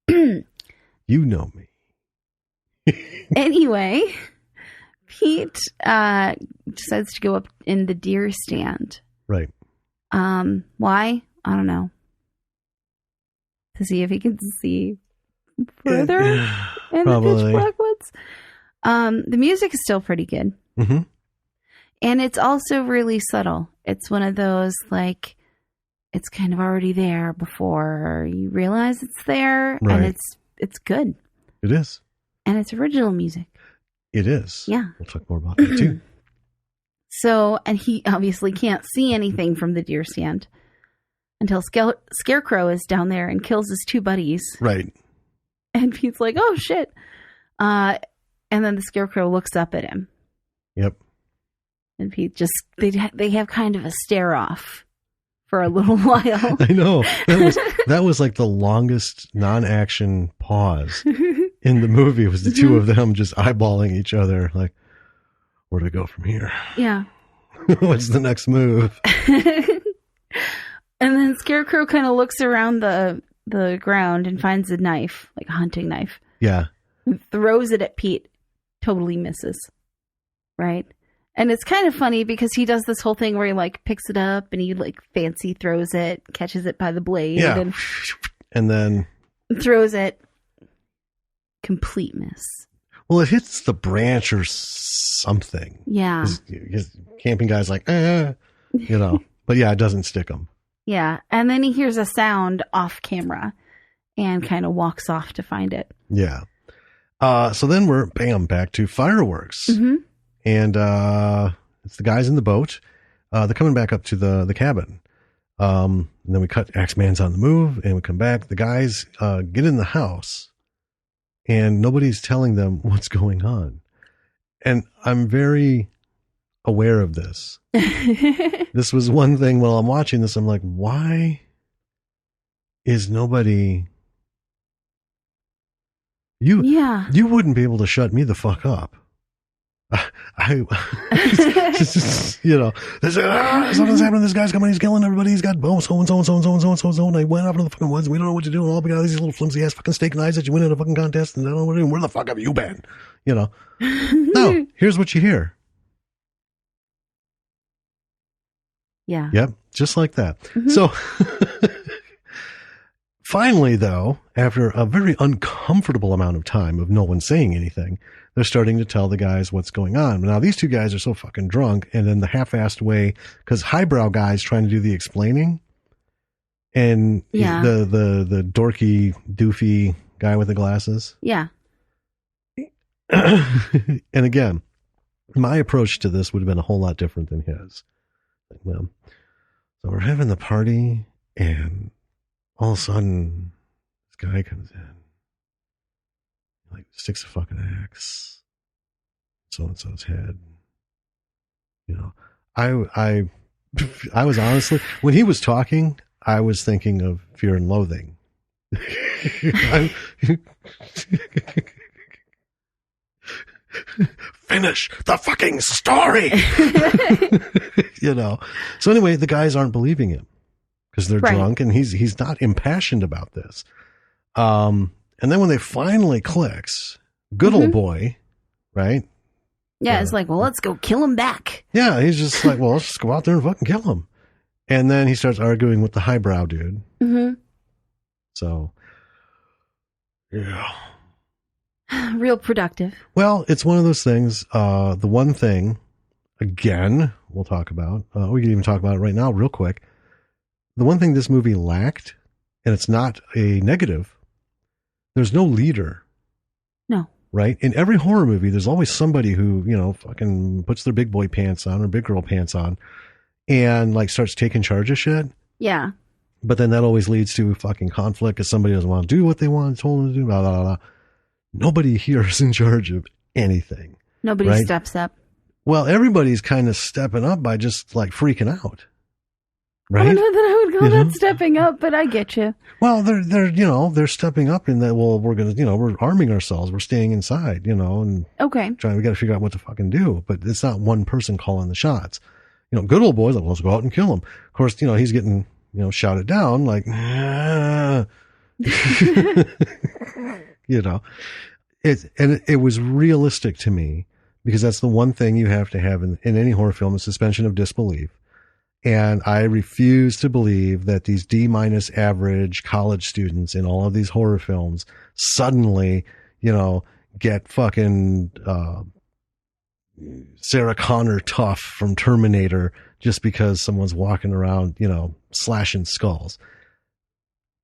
You know me. Anyway, Pete decides to go up in the deer stand. Right. Why? I don't know. To see if he can see further in the pitch black woods. The music is still pretty good. Mm-hmm. And it's also really subtle. It's one of those, like, it's kind of already there before you realize it's there. Right. And it's good. It is. And it's original music. It is. Yeah. We'll talk more about that too. So, and he obviously can't see anything from the deer stand until Scarecrow is down there and kills his two buddies. Right. And Pete's like, oh, shit. And then the Scarecrow looks up at him. Yep. And Pete just, they have kind of a stare off for a little while. I know. That was like the longest non-action pause in the movie, was the two of them just eyeballing each other like, where do we go from here? Yeah. What's the next move? And then Scarecrow kind of looks around the ground and finds a knife, like a hunting knife. Yeah. And throws it at Pete. Totally misses. Right? And it's kind of funny because he does this whole thing where he like picks it up and he like fancy throws it, catches it by the blade, yeah. And then throws it. Complete miss. Well, it hits the branch or something. Yeah. His camping guy's like, you know, but yeah, it doesn't stick him. Yeah. And then he hears a sound off camera and kind of walks off to find it. Yeah. So then we're, bam, back to fireworks. Mm-hmm. And it's the guys in the boat. They're coming back up to the cabin. And then we cut Axeman's on the move and we come back. The guys get in the house and nobody's telling them what's going on. And I'm very aware of this. This was one thing while I'm watching this. I'm like, why is nobody... You wouldn't be able to shut me the fuck up. You know, they said, something's happening. This guy's coming. He's killing everybody. He's got so and so and so and so and so and so and so. And they went out into the fucking woods. We don't know what to do. And all we got these little flimsy ass fucking steak knives that you win in a fucking contest. And I don't know what to do. Where the fuck have you been? You know. No, here's what you hear. Yeah. Yep. Just like that. Mm-hmm. So finally, though, after a very uncomfortable amount of time of no one saying anything, they're starting to tell the guys what's going on. Now, these two guys are so fucking drunk, and then the half-assed way, because highbrow guy's trying to do the explaining, and the dorky, doofy guy with the glasses. Yeah. And again, my approach to this would have been a whole lot different than his. Like, well, so we're having the party, and all of a sudden, this guy comes in. Like, sticks a fucking axe so-and-so's head. You know, I was honestly, when he was talking, I was thinking of Fear and Loathing. Finish the fucking story. You know. So anyway, the guys aren't believing him because they're drunk, and he's not impassioned about this. And then when they finally clicks, good old boy, right? Yeah, it's like, well, let's go kill him back. Yeah, he's just like, well, let's just go out there and fucking kill him. And then he starts arguing with the highbrow dude. Mm-hmm. So, yeah. Real productive. Well, it's one of those things. The one thing, again, we'll talk about, we can even talk about it right now real quick. The one thing this movie lacked, and it's not a negative, there's no leader. No. Right? In every horror movie, there's always somebody who, you know, fucking puts their big boy pants on or big girl pants on and like starts taking charge of shit. Yeah. But then that always leads to fucking conflict because somebody doesn't want to do what they want, told them to do, blah, blah, blah. Nobody here is in charge of anything. Nobody steps up. Well, everybody's kind of stepping up by just like freaking out. Right? I don't know that I would call that stepping up, but I get you. Well, they're stepping up in that, well, we're going to, we're arming ourselves. We're staying inside, and we got to figure out what to fucking do. But it's not one person calling the shots. Good old boys, like, let's go out and kill him. Of course, he's getting, shouted down like, it was realistic to me because that's the one thing you have to have in any horror film is suspension of disbelief. And I refuse to believe that these D- average college students in all of these horror films suddenly, get fucking Sarah Connor tough from Terminator just because someone's walking around, slashing skulls.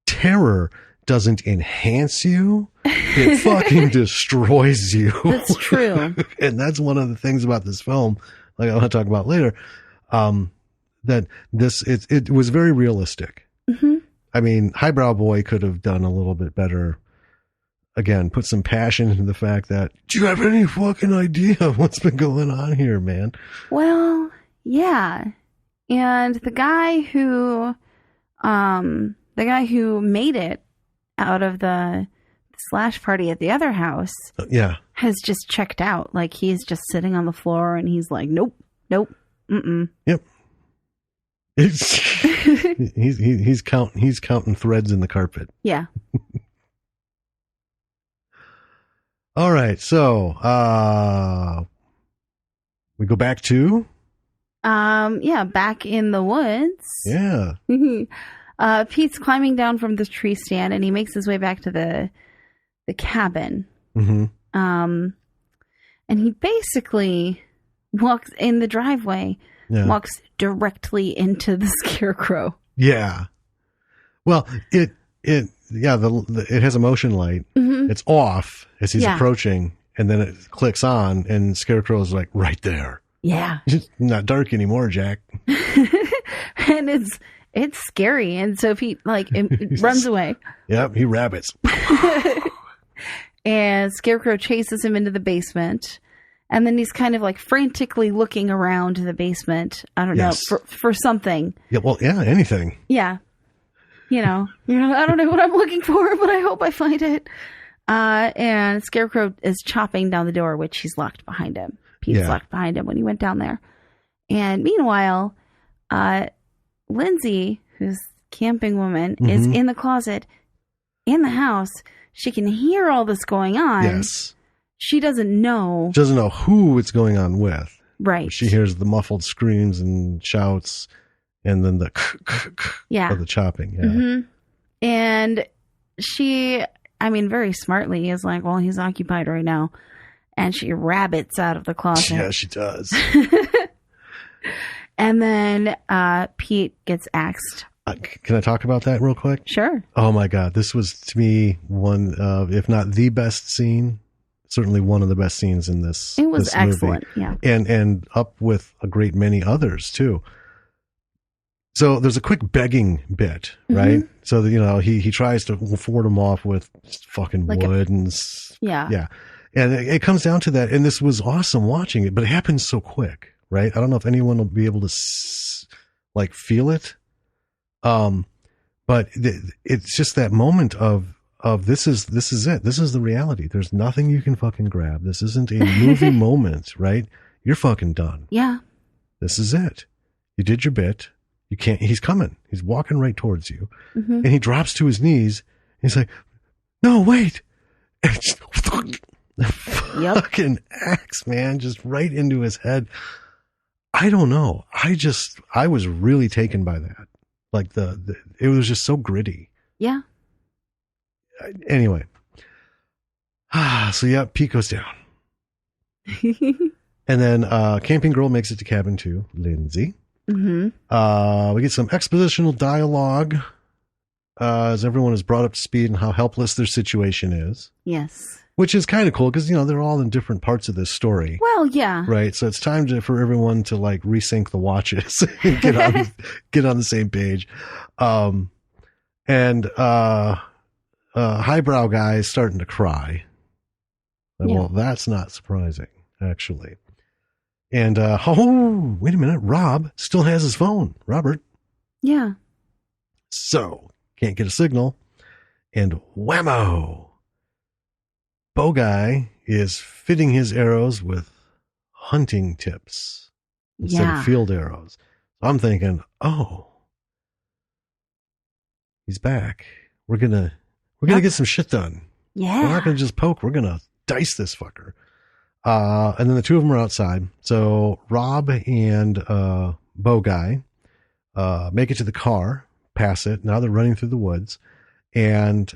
Terror doesn't enhance you. It fucking destroys you. That's true. And that's one of the things about this film, like I want to talk about later, that it was very realistic. Mm-hmm. I mean, Highbrow Boy could have done a little bit better. Again, put some passion into the fact that, do you have any fucking idea what's been going on here, man? Well, yeah. And the guy who made it out of the slash party at the other house, has just checked out. Like, he's just sitting on the floor and he's like, nope, mm-mm. Yep. He's counting threads in the carpet. Yeah. All right, so we go back to back in the woods. Yeah. Pete's climbing down from the tree stand and he makes his way back to the cabin. Mm-hmm. And he basically walks in the driveway, walks directly into the scarecrow. Yeah. Well, it has a motion light. Mm-hmm. It's off as he's approaching, and then it clicks on, and Scarecrow's like right there. Yeah. It's not dark anymore, Jack. And it's scary, and so Pete runs away. Yep, he rabbits. And Scarecrow chases him into the basement, and then he's kind of like frantically looking around the basement. I don't know, for something. Yeah, well, yeah, anything. Yeah. I don't know what I'm looking for, but I hope I find it. And Scarecrow is chopping down the door, which he's locked behind him. Pete's locked behind him when he went down there. And meanwhile, Lindsay, who's camping woman, is in the closet in the house. She can hear all this going on. Yes. She doesn't know. She doesn't know who it's going on with. Right. She hears the muffled screams and shouts, and then the of the chopping. Yeah. Mm-hmm. And she, very smartly is like, well, he's occupied right now. And she rabbits out of the closet. Yeah, she does. And then Pete gets axed. Can I talk about that real quick? Sure. Oh my God. This was, to me, one of, if not the best scene, certainly one of the best scenes in this. It was excellent. Movie. Yeah. And up with a great many others too. So there's a quick begging bit, right? Mm-hmm. So that, he tries to ward him off with fucking wood and yeah. And it comes down to that. And this was awesome watching it, but it happens so quick, right? I don't know if anyone will be able to feel it. But it's just that moment of this is it. This is the reality. There's nothing you can fucking grab. This isn't a movie moment, right? You're fucking done. Yeah. This is it. You did your bit. You can't, he's coming. He's walking right towards you. Mm-hmm. And he drops to his knees. He's like, no, wait. And just, fucking axe, man, just right into his head. I don't know. I was really taken by that. Like it was just so gritty. Yeah. Anyway. So yeah, Pete goes down. And then camping girl makes it to cabin 2, Lindsay. Mm-hmm. We get some expositional dialogue as everyone is brought up to speed on how helpless their situation is. Yes. Which is kind of cool because, they're all in different parts of this story. Well, yeah. Right. So it's time for everyone to resync the watches and get on the same page. And highbrow guy is starting to cry. Well, that's not surprising, actually. And, wait a minute. Rob still has his phone. Robert. Yeah. So can't get a signal. And whammo. Bogle is fitting his arrows with hunting tips instead of field arrows. So I'm thinking, he's back. We're gonna get some shit done. Yeah. We're not gonna just poke. We're gonna dice this fucker. And then the two of them are outside. So Rob and Bogle make it to the car, pass it. Now they're running through the woods, and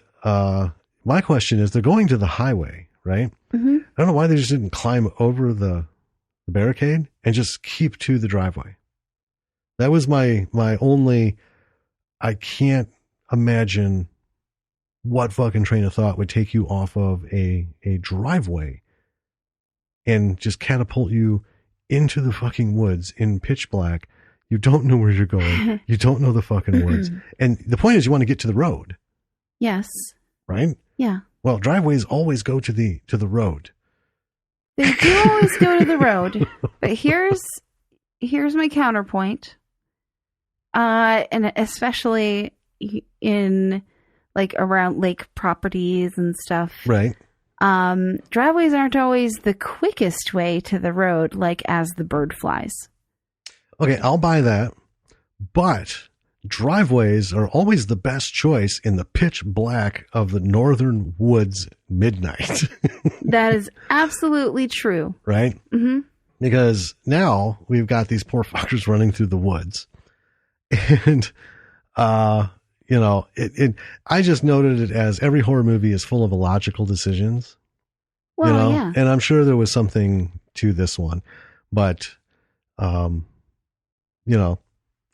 my question is, they're going to the highway, right? Mm-hmm. I don't know why they just didn't climb over the barricade and just keep to the driveway. That was my only, I can't imagine what fucking train of thought would take you off of a driveway and just catapult you into the fucking woods in pitch black. You don't know where you're going. You don't know the fucking woods. And the point is you want to get to the road. Yes. Right? Yeah. Well, driveways always go to the road. They do always go to the road. But here's my counterpoint. And especially in like around lake properties and stuff. Right. Driveways aren't always the quickest way to the road, like as the bird flies. Okay, I'll buy that. But driveways are always the best choice in the pitch black of the northern woods midnight. That is absolutely true. Right? Mm-hmm. Because now we've got these poor fuckers running through the woods. And, you know, I just noted it as every horror movie is full of illogical decisions. Well, you know? yeah. And I'm sure there was something to this one. But, you know,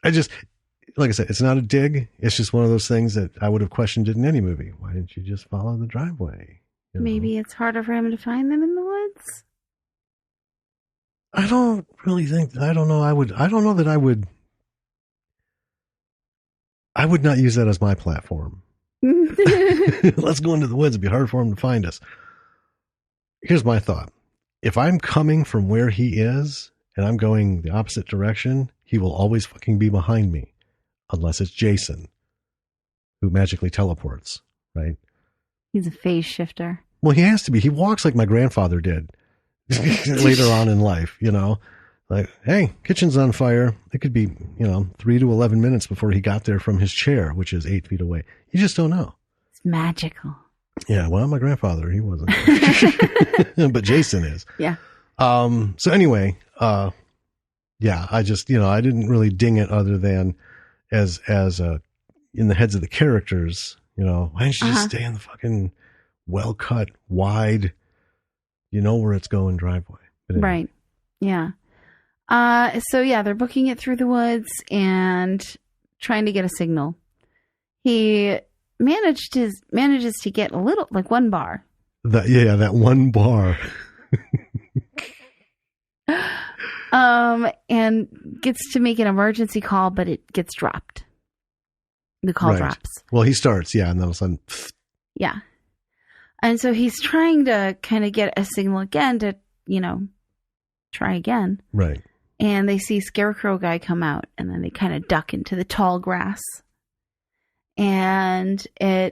like I said, it's not a dig. It's just one of those things that I would have questioned it in any movie. Why didn't you just follow the driveway? You know? Maybe it's harder for him to find them in the woods. I don't really think, I don't know that I would not use that as my platform. Let's go into the woods. It'd be hard for him to find us. Here's my thought. If I'm coming from where he is and I'm going the opposite direction, he will always fucking be behind me. Unless it's Jason, who magically teleports, right? He's a phase shifter. Well, he has to be. He walks like my grandfather did later on in life, you know? Like, hey, kitchen's on fire. It could be, 3 to 11 minutes before he got there from his chair, which is 8 feet away. You just don't know. It's magical. Yeah, well, my grandfather, he wasn't. But Jason is. Yeah. So anyway, yeah, I just, I didn't really ding it other than as in the heads of the characters, why didn't you just stay in the fucking well-cut, wide, where it's going driveway? Anyway. Right. Yeah. So yeah, they're booking it through the woods and trying to get a signal. He manages to get a little, like one bar. That one bar. And gets to make an emergency call, but it gets dropped. The call drops. Well, he starts, and then all of a sudden, yeah. And so he's trying to kind of get a signal again to, try again. Right. And they see Scarecrow guy come out, and then they kind of duck into the tall grass. And I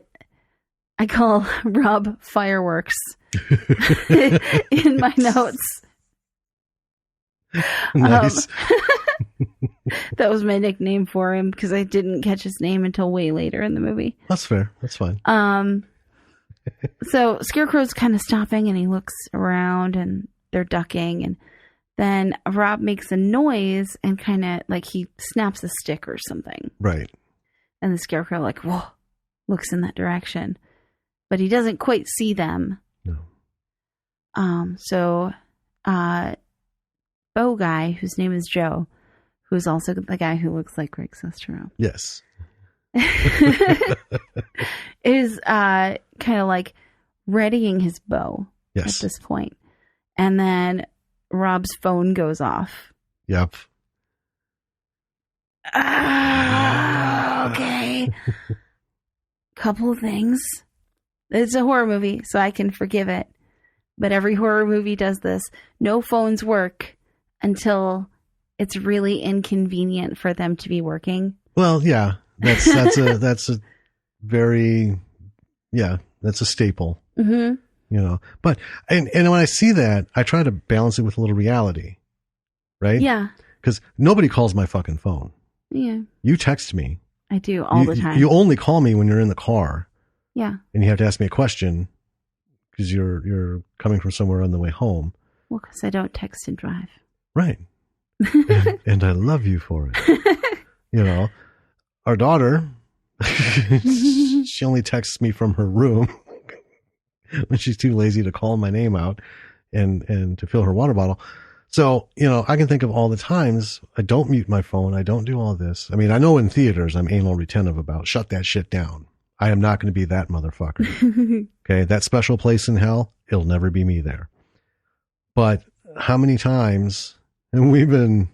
call Rob Fireworks in my notes. Nice. That was my nickname for him because I didn't catch his name until way later in the movie. That's fair. That's fine. So Scarecrow's kind of stopping and he looks around and they're ducking, and then Rob makes a noise and kind of like he snaps a stick or something. Right. And the Scarecrow whoa, looks in that direction, but he doesn't quite see them. No. So Bo guy, whose name is Joe, who's also the guy who looks like Greg Sestero. Yes. is kind of like readying his bow at this point. And then Rob's phone goes off. Yep. Okay. Couple of things. It's a horror movie, so I can forgive it. But every horror movie does this. No phones work until it's really inconvenient for them to be working. Well, yeah. That's a very, that's a staple. Mm-hmm. But and when I see that, I try to balance it with a little reality, right? Yeah. Because nobody calls my fucking phone. Yeah. You text me. I do all the time. You only call me when you're in the car. Yeah. And you have to ask me a question because you're coming from somewhere on the way home. Well, because I don't text and drive. Right. and I love you for it. Our daughter, she only texts me from her room. when she's too lazy to call my name out and to fill her water bottle. So, I can think of all the times I don't mute my phone. I don't do all this. I mean, I know in theaters I'm anal retentive about shut that shit down. I am not going to be that motherfucker. Okay. That special place in hell, it'll never be me there. But how many times, and we don't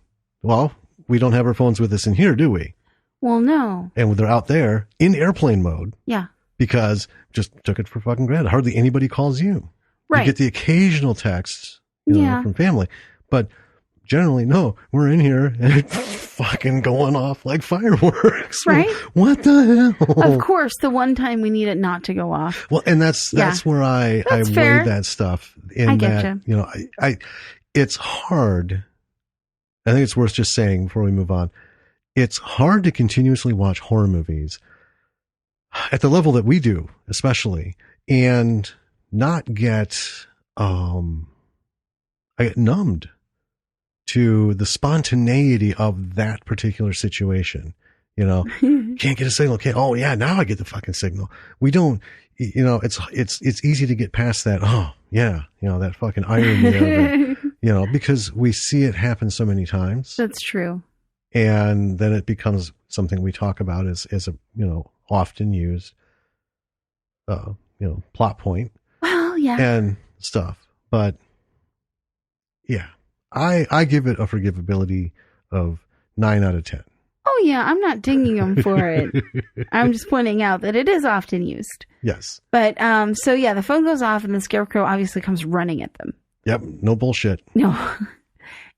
have our phones with us in here, do we? Well, no. And they're out there in airplane mode. Yeah. Because just took it for fucking granted. Hardly anybody calls you. Right. You get the occasional text from family. But generally, no, we're in here and it's fucking going off like fireworks. Right. What the hell? Of course, the one time we need it not to go off. Well, and that's where I weigh that stuff. I get you. It's hard. I think it's worth just saying before we move on. It's hard to continuously watch horror movies at the level that we do, especially, and not get, I get numbed to the spontaneity of that particular situation. Can't get a signal. Oh yeah, now I get the fucking signal. We don't, it's easy to get past that. Oh yeah. That fucking irony of it, because we see it happen so many times. That's true. And then it becomes something we talk about as a, often used, plot point. Well, yeah. And stuff. But yeah, I give it a forgivability of 9 out of 10. Oh yeah. I'm not dinging them for it. I'm just pointing out that it is often used. Yes. But, so yeah, the phone goes off and the scarecrow obviously comes running at them. Yep. No bullshit. No.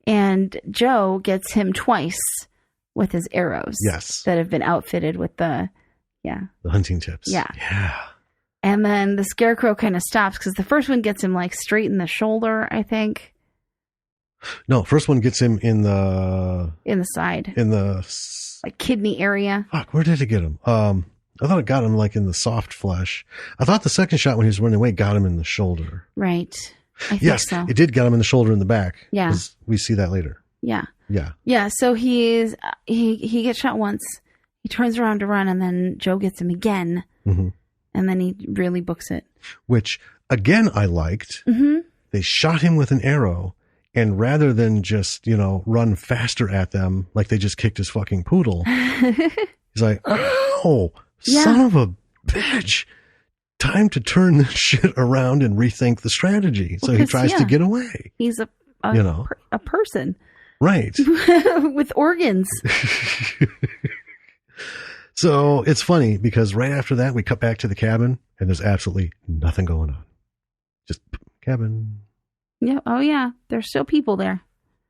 And Joe gets him twice with his arrows. Yes. That have been outfitted with the hunting tips. Yeah. Yeah. And then the scarecrow kind of stops because the first one gets him like straight in the shoulder, I think. No, first one gets him in the side. In the like kidney area. Fuck, where did it get him? I thought it got him like in the soft flesh. I thought the second shot when he was running away got him in the shoulder. Right. I think so. It did get him in the shoulder and the back. Yeah. 'Cause we see that later. Yeah. Yeah. Yeah. So he gets shot once. He turns around to run, and then Joe gets him again. Mm-hmm. And then he really books it. Which, again, I liked. Mm-hmm. They shot him with an arrow, and rather than just, run faster at them like they just kicked his fucking poodle, he's like, oh, son of a bitch. Time to turn this shit around and rethink the strategy. So he tries to get away. He's a person. Right. With organs. So it's funny because right after that, we cut back to the cabin and there's absolutely nothing going on. Just cabin. Yeah. Oh, yeah. There's still people there.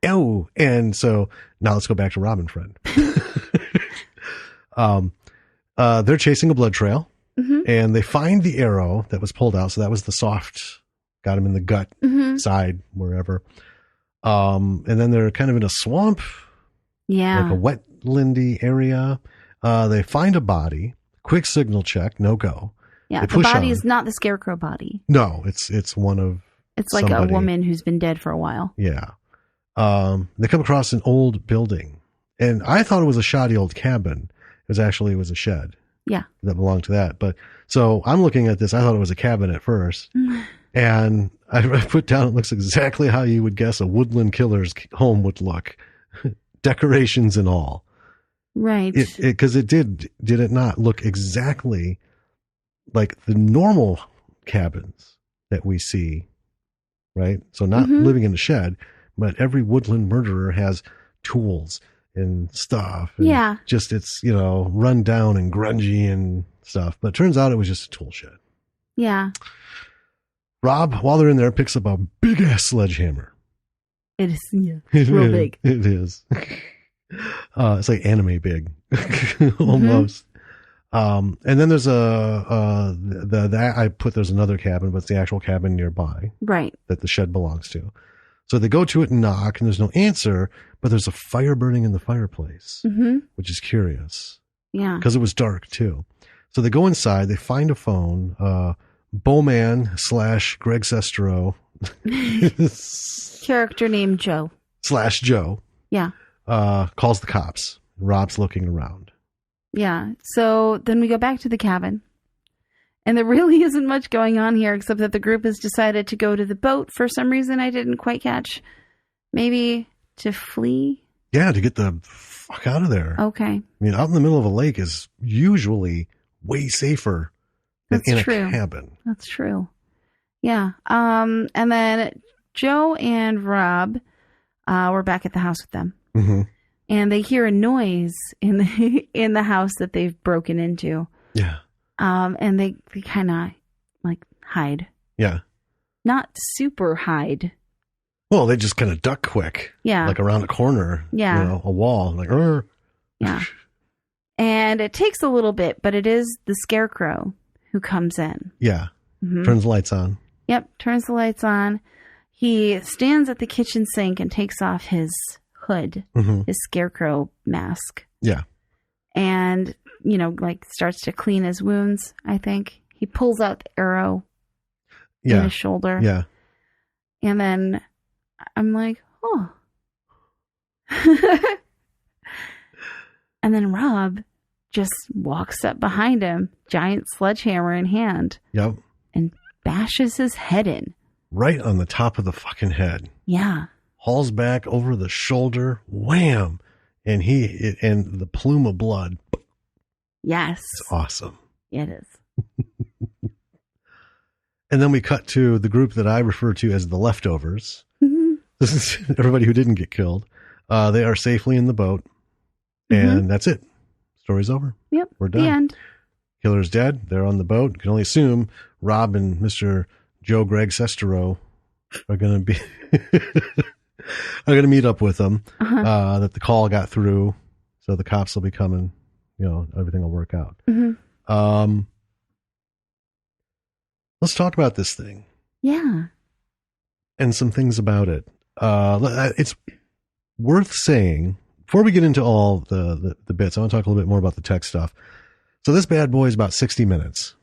Oh, and so now let's go back to Robin Friend. They're chasing a blood trail. Mm-hmm. And they find the arrow that was pulled out. So that was the soft, got him in the gut side, wherever. And then they're kind of in a swamp. Yeah. Like a wetlandy area. They find a body, quick signal check, no go. Yeah. The body is not the scarecrow body. No, it's one of It's like somebody. A woman who's been dead for a while. Yeah. They come across an old building and I thought it was a shoddy old cabin. It was a shed. Yeah. That belonged to that. But so I'm looking at this. I thought it was a cabin at first. And I put down, it looks exactly how you would guess a woodland killer's home would look. Decorations and all. Right. Because it did it not look exactly like the normal cabins that we see, right? So not living in a shed, but every woodland murderer has tools and stuff. And just it's, run down and grungy and stuff. But it turns out it was just a tool shed. Yeah. Rob, while they're in there, picks up a big ass sledgehammer. It is, yeah. It's real big. It is. It's like anime big. Almost. And then there's there's another cabin, but it's the actual cabin nearby. Right. That the shed belongs to. So they go to it and knock, and there's no answer, but there's a fire burning in the fireplace, which is curious. Yeah. Because it was dark, too. So they go inside, they find a phone, Bowman / Greg Sestero. Character named Joe. / Joe. Yeah. Calls the cops. Rob's looking around. Yeah. So then we go back to the cabin. And there really isn't much going on here except that the group has decided to go to the boat for some reason I didn't quite catch. Maybe to flee? Yeah, to get the fuck out of there. Okay. I mean, out in the middle of a lake is usually way safer than in a cabin. That's true. Yeah. And then Joe and Rob were back at the house with them. Mm-hmm. And they hear a noise in the house that they've broken into. Yeah. And they kind of like hide. Yeah. Not super hide. Well, they just kind of duck quick. Yeah. Like around a corner. Yeah. You know, a wall. Like, Rrr. Yeah. And it takes a little bit, but it is the Scarecrow who comes in. Yeah. Mm-hmm. Turns the lights on. Yep. Turns the lights on. He stands at the kitchen sink and takes off his hood, his Scarecrow mask. Yeah. And, you know, like starts to clean his wounds, I think. He pulls out the arrow in his shoulder. Yeah. And then I'm like, oh. And then Rob just walks up behind him, giant sledgehammer in hand. Yep. And bashes his head in. Right on the top of the fucking head. Yeah. Hauls back over the shoulder. Wham. And and the plume of blood. Yes. It's awesome. It is. And then we cut to the group that I refer to as the leftovers. Mm-hmm. This is everybody who didn't get killed. They are safely in the boat. And that's it. Story's over. Yep. We're done. The end. Killer's dead. They're on the boat. You can only assume Rob and Mr. Joe Greg Sestero are going to be are going to meet up with them. That the call got through, so the cops will be coming. You know, everything will work out. Let's talk about this thing. Yeah. And some things about it. It's worth saying before we get into all the bits. I want to talk a little bit more about the tech stuff. So this bad boy is about 60 minutes.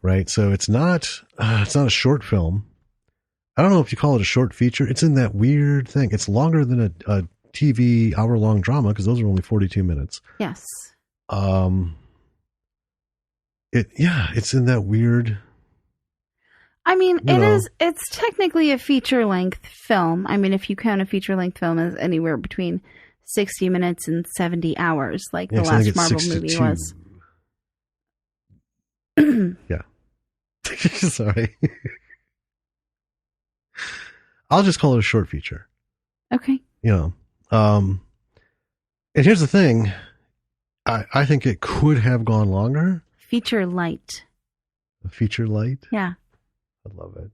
Right. So it's not a short film. I don't know if you call it a short feature. It's in that weird thing. It's longer than a TV hour-long drama because those are only 42 minutes. Yes. It's in that weird. I mean, it's technically a feature-length film. I mean, if you count a feature-length film as anywhere between 60 minutes and 70 hours, like the last Marvel movie was. Yeah. Sorry. I'll just call it a short feature. Okay. You know, and here's the thing. I think it could have gone longer. Feature light. A feature light? Yeah. I love it.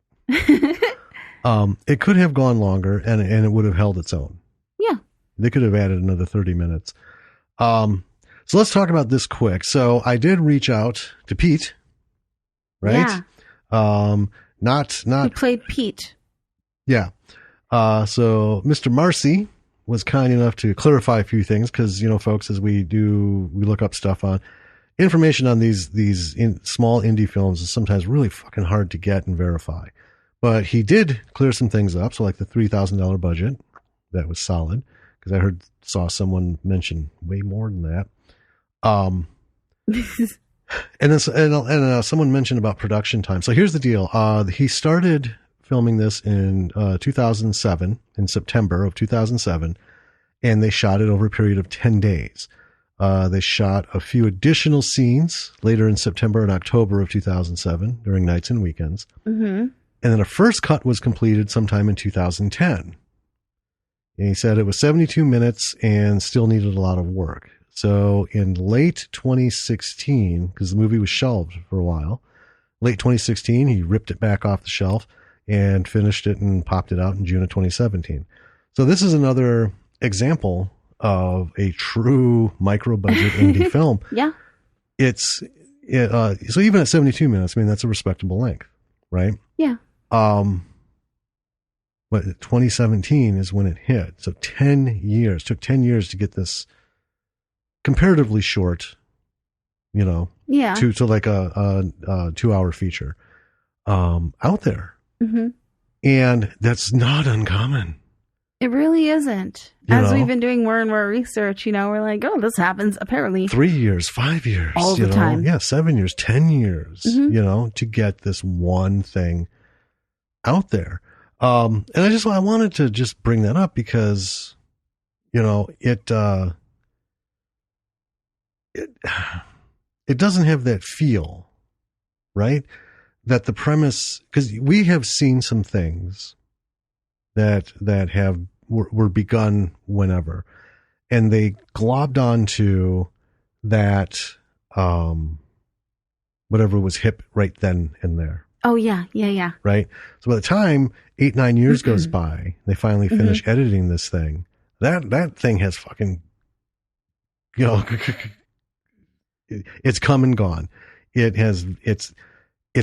It could have gone longer and it would have held its own. Yeah. They could have added another 30 minutes. So let's talk about this quick. So I did reach out to Pete, right? Yeah. Who played Pete. Yeah. So Mr. Marcy was kind enough to clarify a few things because, you know, folks, as we look up stuff on information on these small indie films is sometimes really fucking hard to get and verify. But he did clear some things up. So like the $3,000 budget, that was solid because I saw someone mention way more than that. And then someone mentioned about production time. So here's the deal. He started filming this in 2007, in September of 2007, and they shot it over a period of 10 days. They shot a few additional scenes later in September and October of 2007 during nights and weekends. And then a first cut was completed sometime in 2010. And he said it was 72 minutes and still needed a lot of work. So in late 2016, because the movie was shelved for a while, late 2016, he ripped it back off the shelf and finished it and popped it out in June of 2017. So this is another example of a true micro-budget indie film. Yeah. So even at 72 minutes, I mean, that's a respectable length, right? Yeah. But 2017 is when it hit. So 10 years. Took 10 years to get this comparatively short, you know, to like a 2-hour feature out there. And that's not uncommon. It really isn't. You As know? we've been doing more and more research, we're like, oh, this happens apparently 3 years, 5 years. all the time. Yeah, 7 years, 10 years, to get this one thing out there. And I wanted to just bring that up because, it doesn't have that feel, right? That the premise, because we have seen some things that were begun whenever, and they globbed onto that, whatever was hip right then and there. Oh, yeah. Right? So by the time 8-9 years goes by, they finally finish editing this thing. That thing has fucking, it's come and gone. It's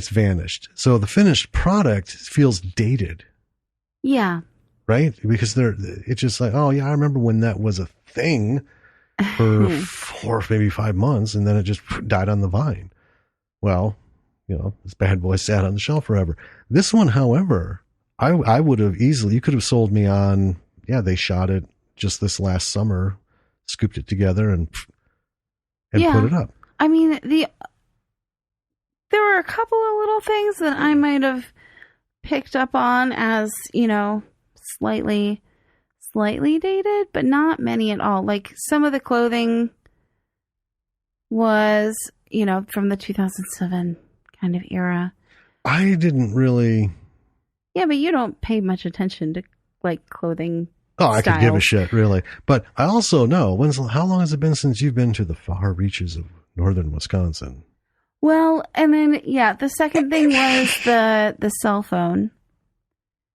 vanished. So the finished product feels dated. Yeah. Right? Because it's just like, oh yeah, I remember when that was a thing for 4, maybe 5 months, and then it just died on the vine. Well, this bad boy sat on the shelf forever. This one, however, I would have easily, you could have sold me on, they shot it just this last summer, scooped it together and put it up. I mean, there were a couple of little things that I might have picked up on as, slightly dated, but not many at all. Like some of the clothing was, from the 2007 kind of era. I didn't really. Yeah, but you don't pay much attention to clothing. Oh, I could give a shit, really. But I also know, how long has it been since you've been to the far reaches of northern Wisconsin? Well, and then, the second thing was the cell phone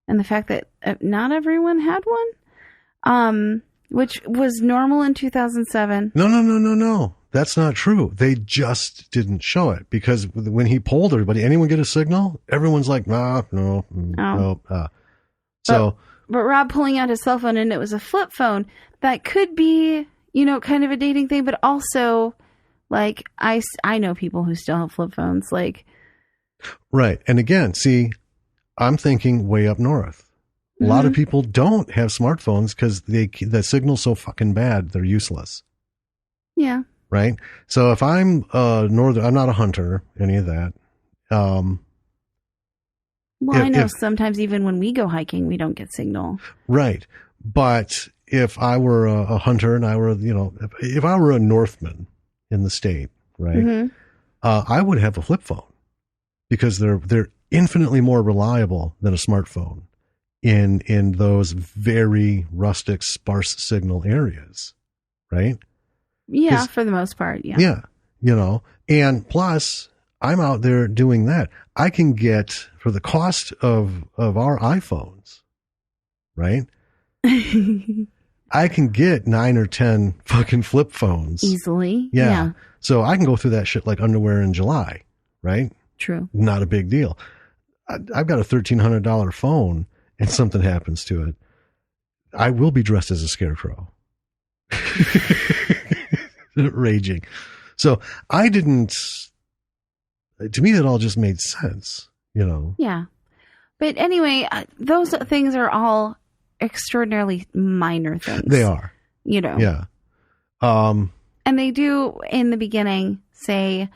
and the fact that not everyone had one, which was normal in 2007. No. That's not true. They just didn't show it because when he polled everybody, anyone get a signal? Everyone's like, no. But Rob pulling out his cell phone and it was a flip phone, that could be, kind of a dating thing, but also I know people who still have flip phones. Right. And again, see, I'm thinking way up north. A lot of people don't have smartphones because the signal's so fucking bad, they're useless. Yeah. Right. So if I'm northern, I'm not a hunter, any of that. I know sometimes even when we go hiking, we don't get signal. Right. But if I were a hunter and I were, if I were a Northman in the state, right, I would have a flip phone because they're infinitely more reliable than a smartphone in those very rustic, sparse signal areas. Right. Yeah. For the most part. Yeah. Yeah. And plus I'm out there doing that. I can get, for the cost of our iPhones, right? I can get 9 or 10 fucking flip phones. Easily. Yeah. So I can go through that shit like underwear in July, right? True. Not a big deal. I've got a $1,300 phone and something happens to it. I will be dressed as a scarecrow. Raging. So to me, that all just made sense, Yeah. But anyway, those things are all extraordinarily minor things. They are. Yeah. And they do, in the beginning, say,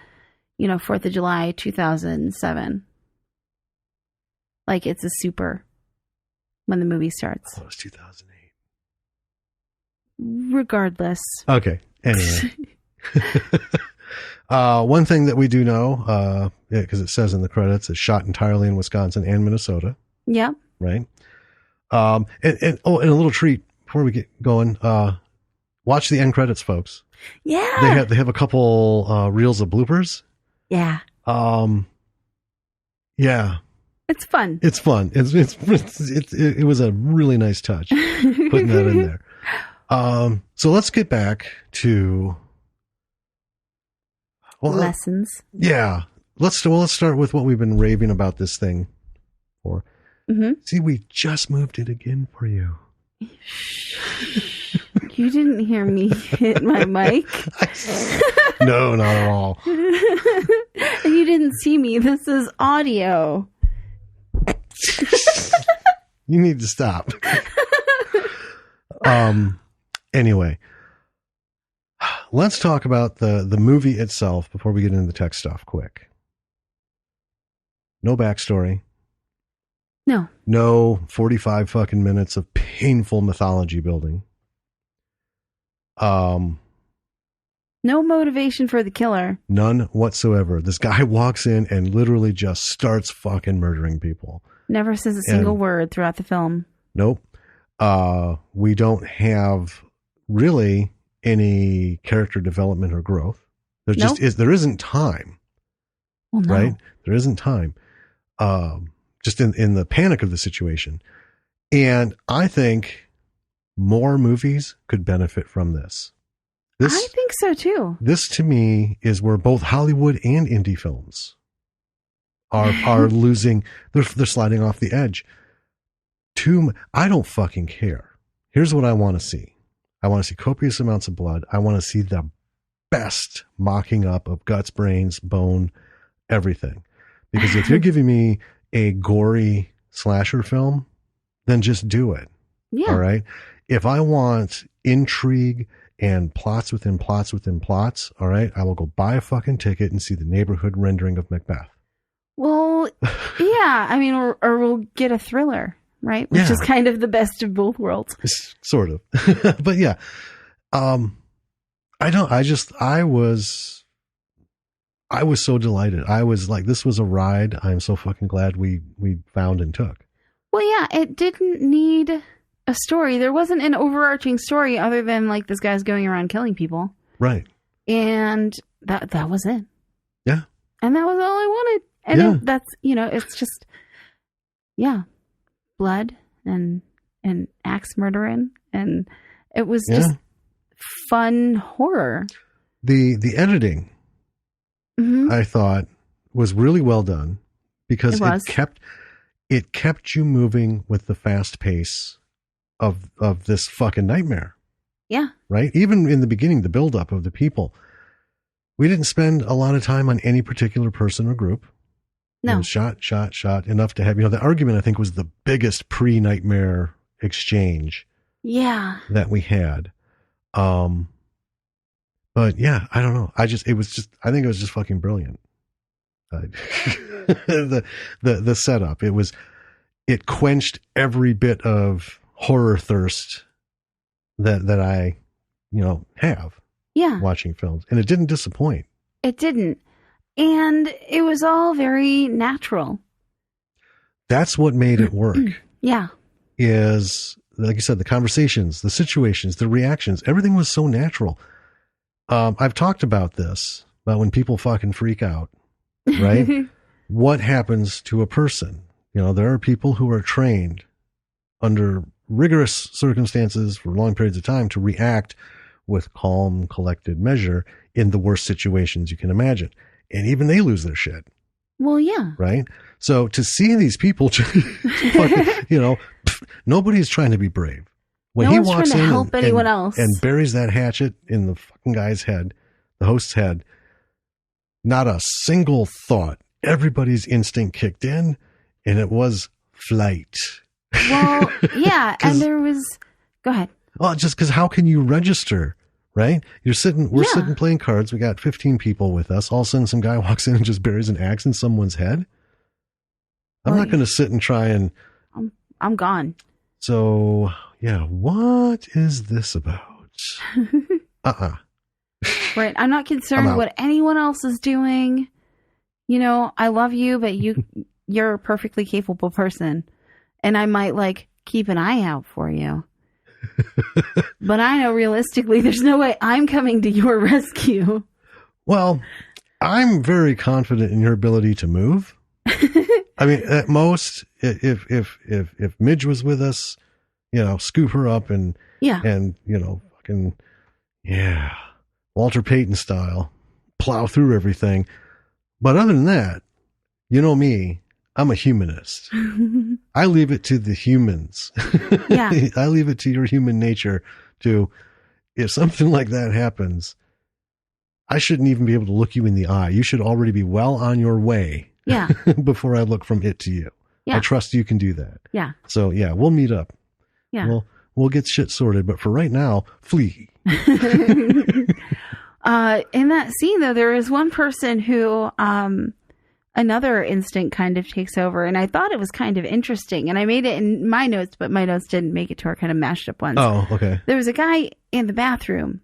4th of July, 2007. Like it's a super when the movie starts. Oh, it was 2008. Regardless. Okay. Anyway. One thing that we do know, because it says in the credits, it's shot entirely in Wisconsin and Minnesota. Yeah. Right. And a little treat before we get going. Watch the end credits, folks. Yeah. They have a couple reels of bloopers. Yeah. Yeah. It's fun. It's fun. It was a really nice touch putting that in there. So let's get back to lessons. Yeah. Let's start with what we've been raving about this thing for. Mm-hmm. See, we just moved it again for you. You didn't hear me hit my mic? No, not at all. You didn't see me. This is audio. You need to stop. Anyway, let's talk about the movie itself before we get into the tech stuff quick. No backstory. No 45 fucking minutes of painful mythology building. No motivation for the killer. None whatsoever. This guy walks in and literally just starts fucking murdering people. Never says a single word throughout the film. Nope. We don't have really any character development or growth. There isn't time. Well, no. Right? There isn't time. Just in the panic of the situation. And I think more movies could benefit from this. I think so too. This to me is where both Hollywood and indie films are losing. They're sliding off the edge. I don't fucking care. Here's what I want to see. I want to see copious amounts of blood. I want to see the best mocking up of guts, brains, bone, everything. Because if you're giving me a gory slasher film, then just do it. Yeah. All right. If I want intrigue and plots within plots within plots, all right, I will go buy a fucking ticket and see the neighborhood rendering of Macbeth. Well, yeah. I mean, or we'll get a thriller, right? Which is kind of the best of both worlds. Sort of. But yeah. I was so delighted. I was like, this was a ride I'm so fucking glad we found and took. Well, yeah, it didn't need a story. There wasn't an overarching story other than like this guy's going around killing people. Right. And that was it. Yeah. And that was all I wanted. And that's, it's just, blood and axe murdering. And it was just fun horror. The editing, I thought, was really well done because it kept you moving with the fast pace of this fucking nightmare. Yeah. Right? Even in the beginning, the buildup of the people. We didn't spend a lot of time on any particular person or group. No. It was shot enough to have, the argument I think was the biggest pre-nightmare exchange. Yeah. That we had. But yeah, I don't know. I think it was just fucking brilliant. The setup, it quenched every bit of horror thirst that I, have watching films, and it didn't disappoint. It didn't. And it was all very natural. That's what made it work. Yeah. Is, like you said, the conversations, the situations, the reactions, everything was so natural. I've talked about this, about when people fucking freak out, right? What happens to a person? There are people who are trained under rigorous circumstances for long periods of time to react with calm, collected measure in the worst situations you can imagine. And even they lose their shit. Well, yeah. Right? So to see these people, fucking, nobody's trying to be brave. When he walks in and buries that hatchet in the fucking guy's head, the host's head, not a single thought. Everybody's instinct kicked in, and it was flight. Well, yeah, and there was... Go ahead. Well, just because how can you register, right? We're sitting playing cards. We got 15 people with us. All of a sudden, some guy walks in and just buries an axe in someone's head. I'm not going to sit and try and... I'm gone. So... yeah, what is this about? Right. I'm not concerned what anyone else is doing. I love you, but you're a perfectly capable person. And I might keep an eye out for you. But I know realistically there's no way I'm coming to your rescue. Well, I'm very confident in your ability to move. I mean, at most, if Midge was with us, scoop her up and fucking, Walter Payton style, plow through everything. But other than that, me, I'm a humanist. I leave it to the humans. Yeah. I leave it to your human nature to, if something like that happens, I shouldn't even be able to look you in the eye. You should already be well on your way. Yeah. Before I look from it to you. Yeah. I trust you can do that. Yeah. So we'll meet up. Yeah. we'll get shit sorted. But for right now, flee. In that scene, though, there is one person who another instinct kind of takes over, and I thought it was kind of interesting, and I made it in my notes, but my notes didn't make it to our kind of mashed up ones. Oh, okay. There was a guy in the bathroom,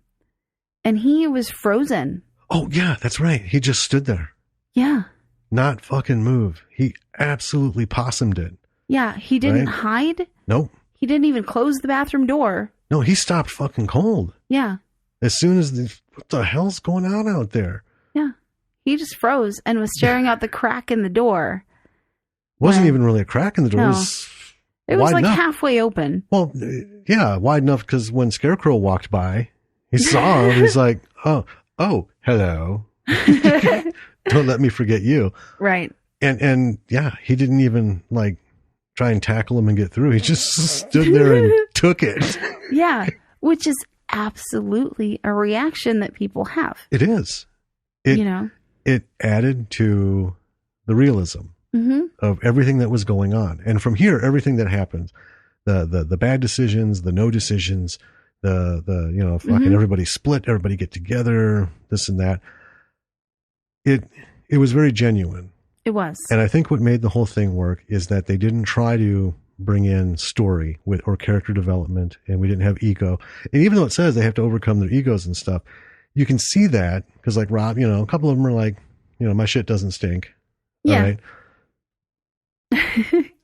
and he was frozen. Oh, yeah, that's right. He just stood there. Yeah. Not fucking move. He absolutely possumed it. Yeah, he didn't hide. Nope. He didn't even close the bathroom door. No, he stopped fucking cold. Yeah. As soon as what the hell's going on out there? Yeah. He just froze and was staring out the crack in the door. Wasn't even really a crack in the door. No. It was like enough. Halfway open. Well, yeah, wide enough because when Scarecrow walked by, he saw him. He's like, oh, hello. Don't let me forget you. Right. And yeah, he didn't even like try and tackle him and get through. He just stood there and took it. Yeah, which is absolutely a reaction that people have. It is. It added to the realism of everything that was going on. And from here, everything that happened, the bad decisions, the no decisions, the fucking everybody split, everybody get together, this and that. It was very genuine. It was. And I think what made the whole thing work is that they didn't try to bring in story or character development, and we didn't have ego. And even though it says they have to overcome their egos and stuff, you can see that because like Rob, a couple of them are like, my shit doesn't stink. Yeah. Right?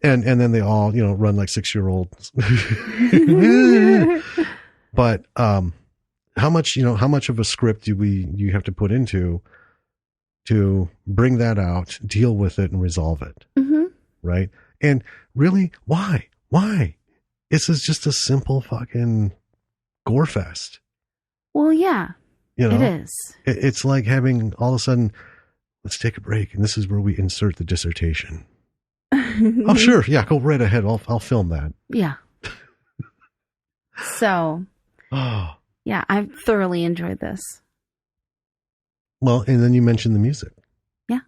and then they all, run like 6-year-olds. But how much of a script do you have to put into to bring that out, deal with it, and resolve it? Right? And really, why? This is just a simple fucking gore fest. Well, yeah, it is. It's like having all of a sudden, let's take a break, and this is where we insert the dissertation. Oh, sure. Yeah, go right ahead. I'll film that. Yeah. So, yeah, I've thoroughly enjoyed this. Well, and then you mentioned the music. Yeah.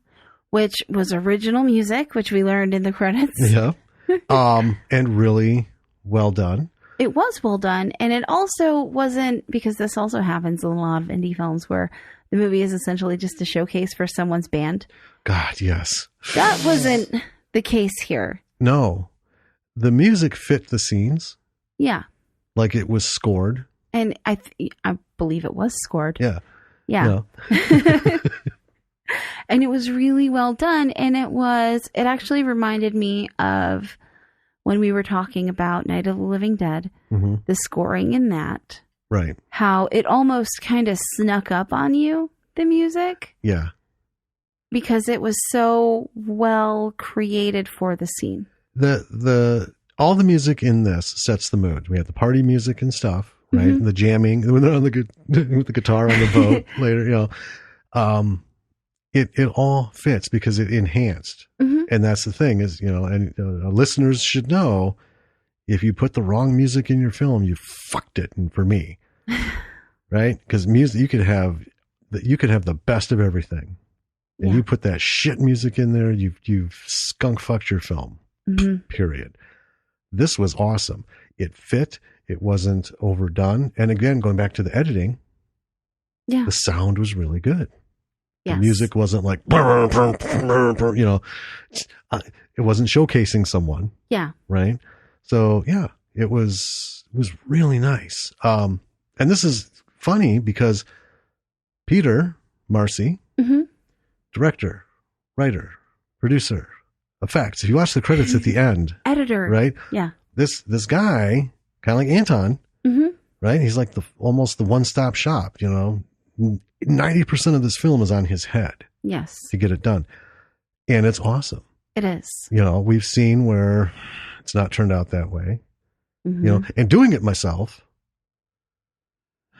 Which was original music, which we learned in the credits. Yeah. And really well done. It was well done. And it also wasn't, because this also happens in a lot of indie films where the movie is essentially just a showcase for someone's band. God, yes. That wasn't the case here. No. The music fit the scenes. Yeah. Like it was scored. And I believe it was scored. Yeah. Yeah. No. And it was really well done. And it actually reminded me of when we were talking about Night of the Living Dead, the scoring in that. Right. How it almost kind of snuck up on you, the music. Yeah. Because it was so well created for the scene. All the music in this sets the mood. We have the party music and stuff, right? The jamming when they're on with the guitar on the boat later, it all fits because it enhanced. And that's the thing is, and listeners should know, if you put the wrong music in your film, you fucked it. And for me, right? Because music, you could have the best of everything. And you put that shit music in there, you've skunk fucked your film. Period. This was awesome. It fit. It wasn't overdone. And again, going back to the editing, the sound was really good. Yes. The music wasn't like, it wasn't showcasing someone. Yeah. Right. So yeah, it was really nice. And this is funny because Peter Marcy, director, writer, producer, effects. If you watch the credits at the end, editor, right? Yeah. This guy, kind of like Anton, right? He's like almost the one-stop shop. 90% of this film is on his head. Yes. To get it done, and it's awesome. It is. We've seen where it's not turned out that way. And doing it myself.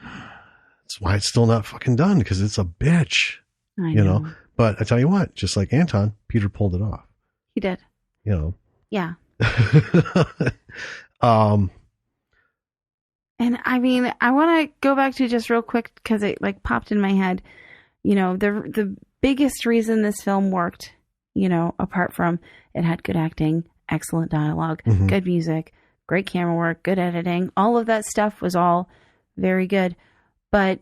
That's why it's still not fucking done, because it's a bitch. I know. But I tell you what, just like Anton, Peter pulled it off. He did. Yeah. And I mean, I want to go back to just real quick because it like popped in my head. The biggest reason this film worked, apart from it had good acting, excellent dialogue, good music, great camera work, good editing. All of that stuff was all very good. But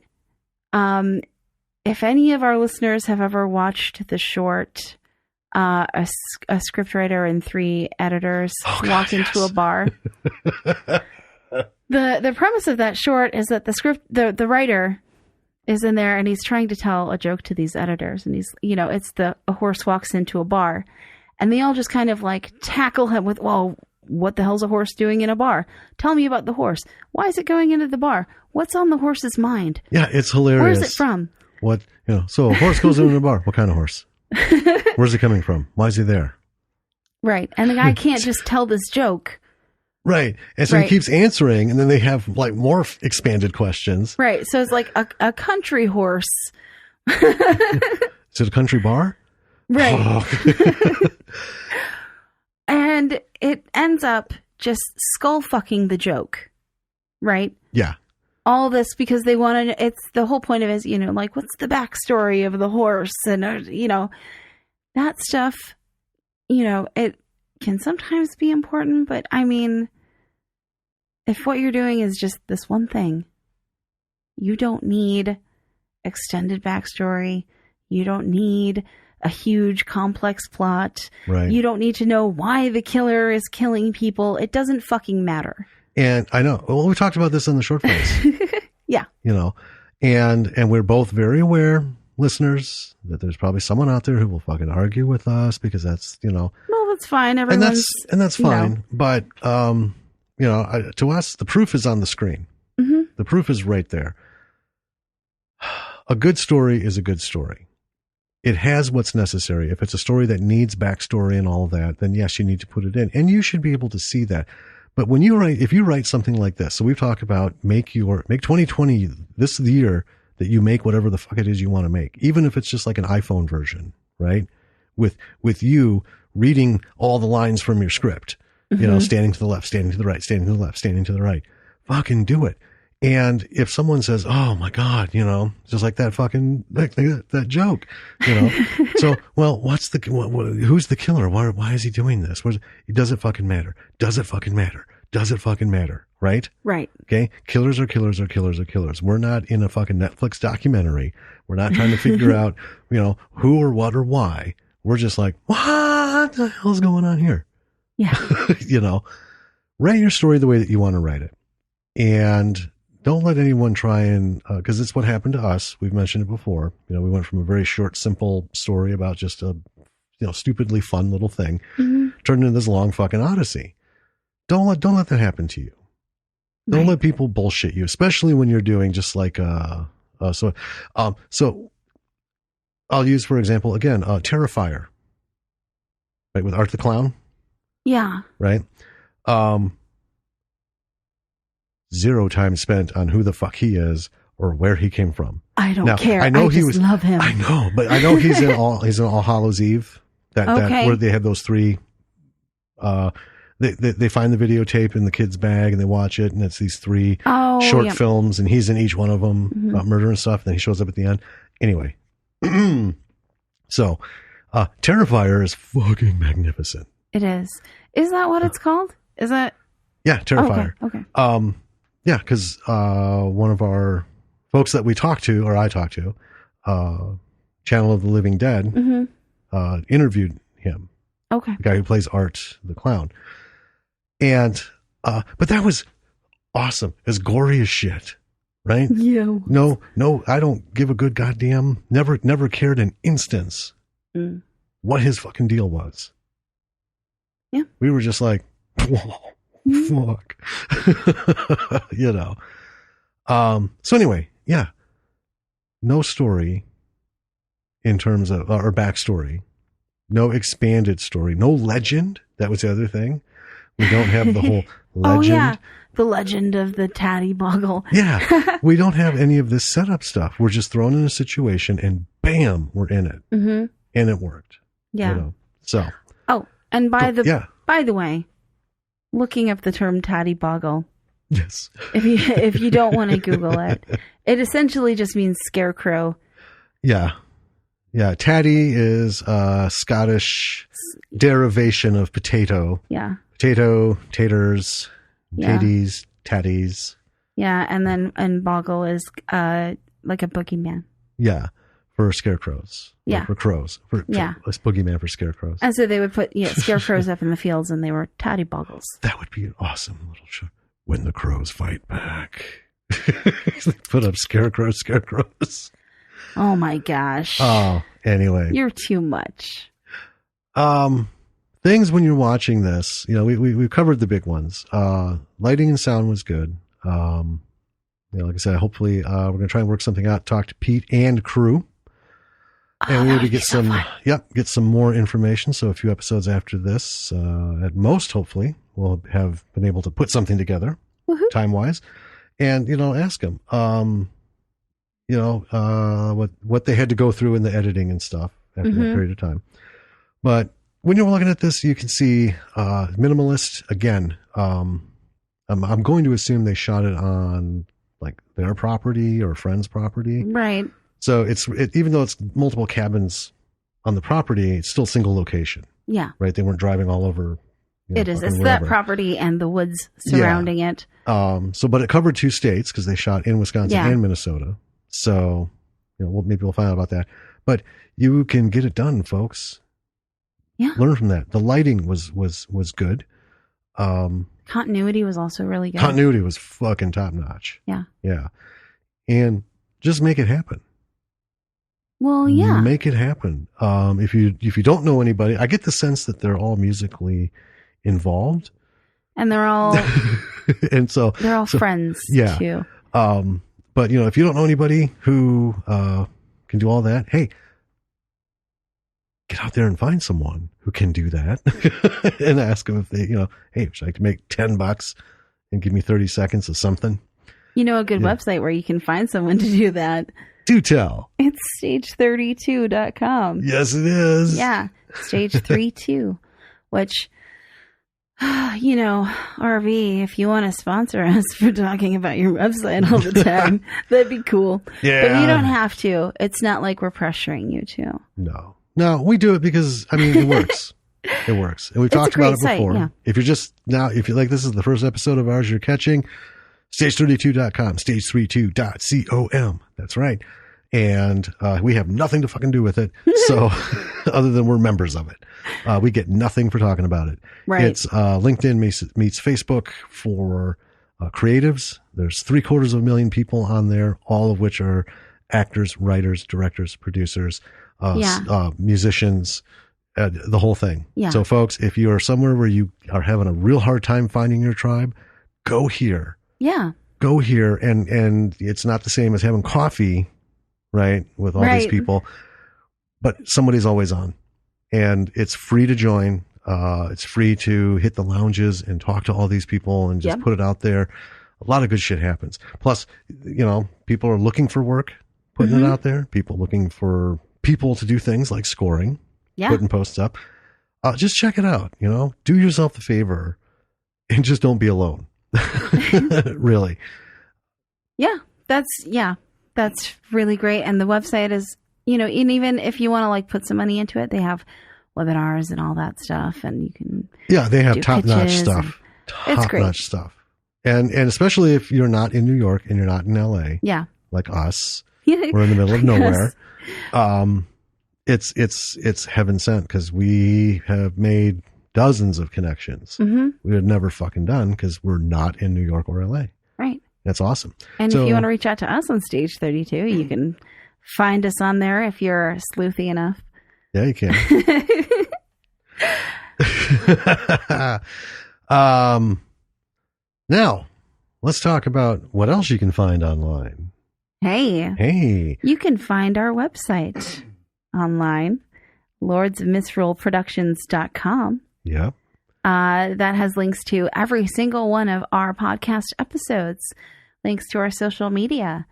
if any of our listeners have ever watched the short, a scriptwriter and 3 editors walk into a bar, the premise of that short is that the writer is in there and he's trying to tell a joke to these editors, and he's, it's a horse walks into a bar, and they all just kind of like tackle him with, well, what the hell's a horse doing in a bar? Tell me about the horse. Why is it going into the bar? What's on the horse's mind? Yeah, it's hilarious. Where's it from? What, so a horse goes into a bar. What kind of horse? Where's he coming from? Why is he there? Right. And the guy can't just tell this joke. Right. And so he keeps answering, and then they have like more expanded questions. Right. So it's like a country horse. Is it a country bar? Right. Oh. And it ends up just skull fucking the joke. Right? Yeah. All this because they wanted, it's the whole point of it is, like, what's the backstory of the horse? And, that stuff, it can sometimes be important, but I mean, if what you're doing is just this one thing, you don't need extended backstory. You don't need a huge complex plot. Right. You don't need to know why the killer is killing people. It doesn't fucking matter. And I know, well, we talked about this in the short place. Yeah. And we're both very aware, listeners, that there's probably someone out there who will fucking argue with us because that's, Well, that's fine. Everyone's, and that's fine. But, to us, the proof is on the screen. Mm-hmm. The proof is right there. A good story is a good story. It has what's necessary. If it's a story that needs backstory and all of that, then yes, you need to put it in, and you should be able to see that. But when if you write something like this, so we've talked about make 2020 this is the year that you make whatever the fuck it is you want to make, even if it's just like an iPhone version, right? With you reading all the lines from your script, standing to the left, standing to the right, standing to the left, standing to the right, fucking do it. And if someone says, "Oh my God," just like that fucking that joke, so well, who's the killer? Why is he doing this? Does it fucking matter? Does it fucking matter? Does it fucking matter? Right? Right. Okay. Killers are killers are killers are killers. We're not in a fucking Netflix documentary. We're not trying to figure out, who or what or why. We're just like, what the hell's going on here? Yeah. Write your story the way that you want to write it, and don't let anyone try and, because it's what happened to us. We've mentioned it before. We went from a very short, simple story about just a, stupidly fun little thing, turned into this long fucking odyssey. Don't let that happen to you. Don't let people bullshit you, especially when you're doing just like, so I'll use, for example, again, Terrifier, right? With Art the Clown. Yeah. Right. 0 time spent on who the fuck he is or where he came from. I don't care. I know I just love him. I know, but I know he's in All Hallows Eve. That where they have those 3. They find the videotape in the kid's bag and they watch it, and it's these 3 short films, and he's in each one of them about murder and stuff. And then he shows up at the end. Anyway, so Terrifier is fucking magnificent. It is. Is that what it's called? Is that? Yeah, Terrifier. Okay. Yeah, because one of our folks that I talked to, Channel of the Living Dead, interviewed him. Okay. The guy who plays Art the Clown. And, but that was awesome. As gory as shit, right? Yeah. No, I don't give a good goddamn, never cared an instance what his fucking deal was. Yeah. We were just like, whoa. Fuck. So anyway, yeah. No story in terms of, or backstory. No expanded story. No legend. That was the other thing. We don't have the whole legend. Oh, yeah. The legend of the Tattie Bogle. Yeah. We don't have any of this setup stuff. We're just thrown in a situation and bam, we're in it. Mm-hmm. And it worked. Yeah. So. Oh, and by the way, looking up the term Tattie Bogle. Yes. If you don't want to Google it, it essentially just means scarecrow. Yeah. Yeah. Tattie is a Scottish derivation of potato. Yeah. Potato, taters, Yeah. JD's, Tattie's. Yeah, and Bogle is like a boogeyman. Yeah, for scarecrows. Yeah. For crows. Yeah. A boogeyman for scarecrows. And so they would put scarecrows up in the fields, and they were Tattie Bogles. That would be an awesome little show. When the crows fight back. Put up scarecrows. Oh my gosh. Oh, anyway. You're too much. Things when you're watching this, we've covered the big ones. Lighting and sound was good. Like I said, hopefully we're going to try and work something out, talk to Pete and crew. And we need to get get some more information. So a few episodes after this, at most, hopefully, we'll have been able to put something together time-wise. And, ask them, what they had to go through in the editing and stuff after that period of time. But when you're looking at this, you can see minimalist again. I'm going to assume they shot it on like their property or friend's property. Right. So even though it's multiple cabins on the property, it's still single location. Yeah. Right. They weren't driving all over. It is. It's that property and the woods surrounding it. But it covered 2 states because they shot in Wisconsin and Minnesota. So, maybe we'll find out about that. But you can get it done, folks. Yeah. Learn from that. The lighting was good. Continuity was also really good. Continuity was fucking top notch. Yeah. Yeah. And just make it happen. Well, yeah. Make it happen. If you don't know anybody, I get the sense that they're all musically involved. And they're all they're all friends too. But if you don't know anybody who can do all that, hey, get out there and find someone who can do that and ask them if they, hey, would you like to make $10 and give me 30 seconds of something? A good website where you can find someone to do that. Do tell. It's stage32.com. Yes, it is. Yeah. Stage 32, which, RV, if you want to sponsor us for talking about your website all the time, that'd be cool. Yeah. But you don't have to. It's not like we're pressuring you to. No, we do it because, it works. It works. And we've talked about it before. Yeah. If you like, this is the first episode of ours you're catching, stage32.com, stage32.com. That's right. And we have nothing to fucking do with it. So other than we're members of it, we get nothing for talking about it. Right. It's LinkedIn meets Facebook for creatives. There's 750,000 people on there, all of which are actors, writers, directors, producers, musicians, the whole thing. Yeah. So folks, if you are somewhere where you are having a real hard time finding your tribe, go here. Yeah. Go here. And it's not the same as having coffee, right? With all these people, but somebody's always on, and it's free to join. It's free to hit the lounges and talk to all these people and just put it out there. A lot of good shit happens. Plus, people are looking for work, putting it out there. People looking for people to do things like scoring, putting posts up. Just check it out. Do yourself the favor and just don't be alone. Really. Yeah. That's really great. And the website is, and even if you want to like put some money into it, they have webinars and all that stuff, and you can. Yeah, they have top-notch stuff. Top-notch stuff. And especially if you're not in New York and you're not in LA. Yeah. Like us. We're in the middle of nowhere. It's heaven sent because we have made dozens of connections we had never fucking done because we're not in New York or LA. Right. That's awesome. And if you want to reach out to us on Stage 32, you can find us on there if you're sleuthy enough. Yeah, you can. Now, let's talk about what else you can find online. Hey. You can find our website online, lordsofmisrollproductions.com. Yep. That has links to every single one of our podcast episodes, links to our social media.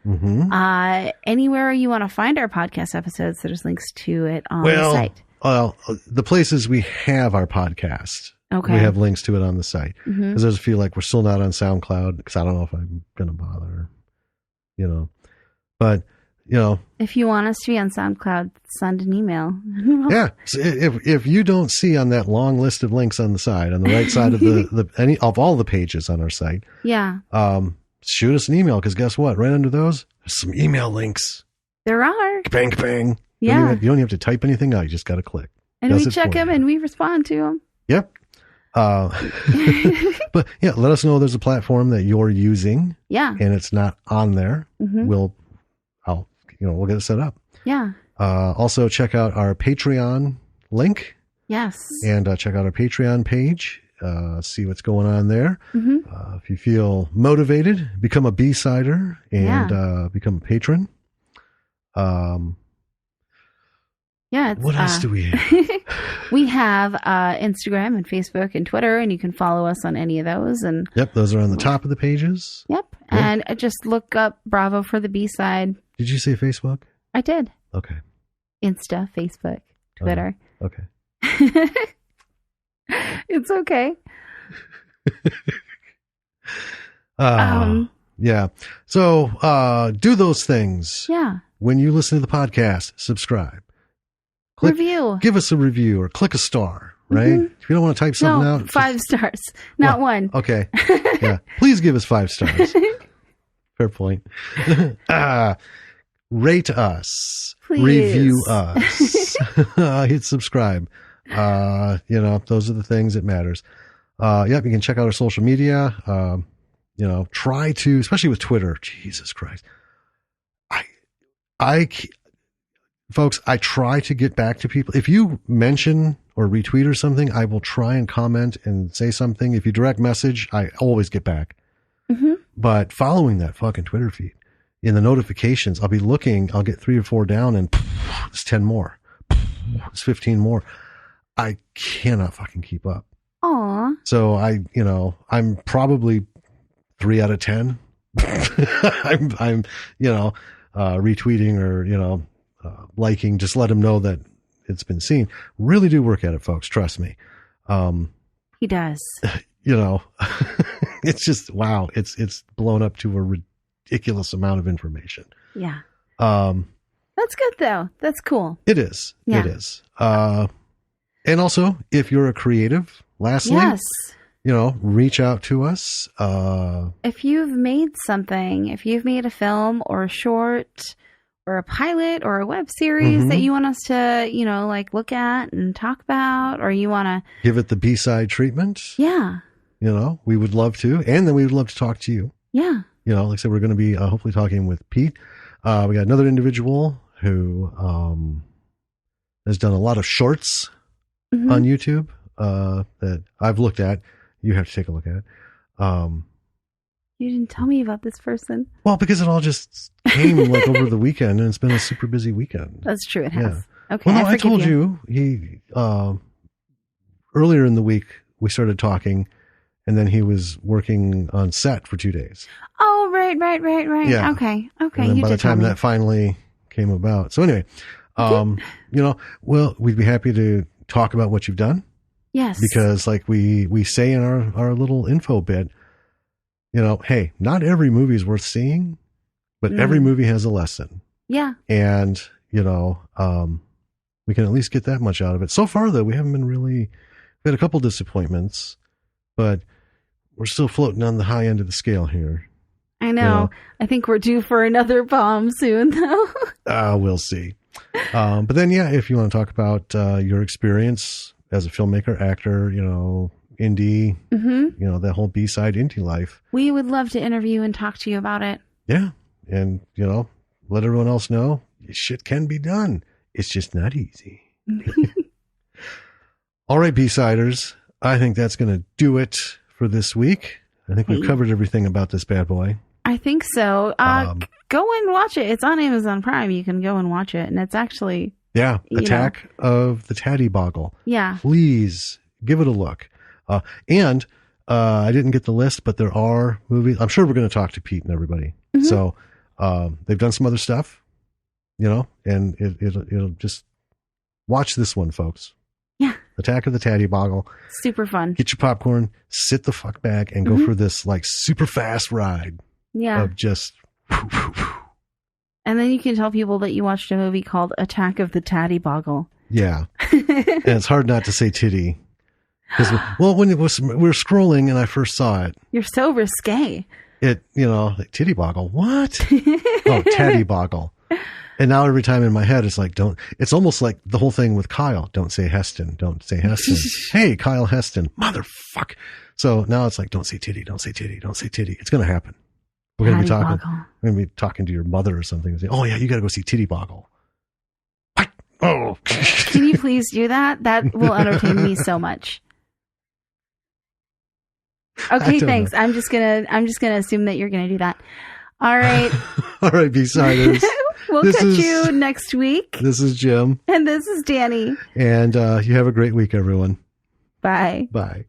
Anywhere you want to find our podcast episodes, there's links to it on the site. Well, the places we have our podcast, we have links to it on the site. Because there's a few like we're still not on SoundCloud because I don't know if I'm going to bother, But If you want us to be on SoundCloud, send an email. Yeah. So if you don't see on that long list of links on the side, on the right side of any of all the pages on our site, shoot us an email, because guess what? Right under those, there's some email links. There are. Bang, bang. Yeah. You don't even have to type anything out. You just got to click. And we check them and we respond to them. Yep. But yeah, let us know there's a platform that you're using. Yeah. And it's not on there. Mm-hmm. We'll get it set up. Yeah. Also check out our Patreon link. Yes. And check out our Patreon page. See what's going on there. Mm-hmm. If you feel motivated, become a B-sider and become a patron. What else do we have? We have Instagram and Facebook and Twitter, and you can follow us on any of those. And yep, those are on the top of the pages. Yep. And just look up Bravo for the B-side. Did you say Facebook? I did. Okay. Insta, Facebook, Twitter. Okay. It's okay. Yeah. So do those things. Yeah. When you listen to the podcast, subscribe. Review. Give us a review or click a star, right? Mm-hmm. If you don't want to type something out. 5 stars. Not one. Okay. Yeah. Please give us 5 stars. Fair point. Rate us. Please. Review us. Hit subscribe. Those are the things that matters. You can check out our social media. Try to, especially with Twitter. Jesus Christ. Folks, I try to get back to people. If you mention or retweet or something, I will try and comment and say something. If you direct message, I always get back. Mm-hmm. But following that fucking Twitter feed, in the notifications, I'll be looking, I'll get 3 or 4 down and it's 10 more. It's 15 more. I cannot fucking keep up. Aw. So I'm probably 3 out of 10. I'm retweeting or, liking, just let them know that it's been seen. Really do work at it, folks. Trust me. He does. It's just, wow. It's blown up to a ridiculous amount of information. Yeah. That's good though. That's cool. It is. Yeah. It is. And also, if you're a creative, lastly, yes. Reach out to us. If you've made something, if you've made a film or a short or a pilot or a web series that you want us to, look at and talk about, or you want to give it the B-side treatment. Yeah. We would love to. And then we would love to talk to you. Yeah. Like I said, we're going to be hopefully talking with Pete. We got another individual who has done a lot of shorts on YouTube that I've looked at. You have to take a look at. You didn't tell me about this person. Well, because it all just came over the weekend, and it's been a super busy weekend. That's true. It has. Yeah. Okay. Well, no, I told you he earlier in the week we started talking, and then he was working on set for 2 days. Oh, right. Yeah. Okay. And then by the time that finally came about. So anyway, we'd be happy to talk about what you've done. Yes. Because like we say in our little info bit, hey, not every movie is worth seeing, but every movie has a lesson. Yeah. And, we can at least get that much out of it. So far, though, we haven't been we had a couple disappointments, but we're still floating on the high end of the scale here. I know. I think we're due for another bomb soon, though. We'll see. But then, if you want to talk about your experience as a filmmaker, actor, indie, that whole B-side indie life. We would love to interview and talk to you about it. Yeah. And, let everyone else know shit can be done. It's just not easy. All right, B-siders. I think that's going to do it for this week. I think we've covered everything about this bad boy. I think so. Go and watch it. It's on Amazon Prime. You can go and watch it. And it's actually... Yeah. Attack of the Tattie Bogle. Yeah. Please give it a look. And I didn't get the list, but there are movies. I'm sure we're going to talk to Pete and everybody. Mm-hmm. So they've done some other stuff, and it'll just watch this one, folks. Yeah. Attack of the Tattie Bogle. Super fun. Get your popcorn, sit the fuck back, and go for this super fast ride. Yeah. Of just. And And then you can tell people that you watched a movie called Attack of the Tattie Bogle. Yeah. And it's hard not to say titty. Well, when we were scrolling and I first saw it. You're so risque. It, like titty Bogle. What? Oh, Tattie Bogle. And now every time in my head, it's like, it's almost like the whole thing with Kyle. Don't say Heston. Don't say Heston. Hey, Kyle Heston. Motherfuck. So now it's like, don't say titty. Don't say titty. Don't say titty. It's going to happen. We're going to be talking to your mother or something. And say, oh yeah, you got to go see Titty Bogle. What? Oh. Can you please do that? That will entertain me so much. Okay, thanks. I'm just gonna assume that you're gonna do that. All right. All right, B-siders. We'll catch you next week. This is Jim. And this is Danny. And you have a great week, everyone. Bye. Bye.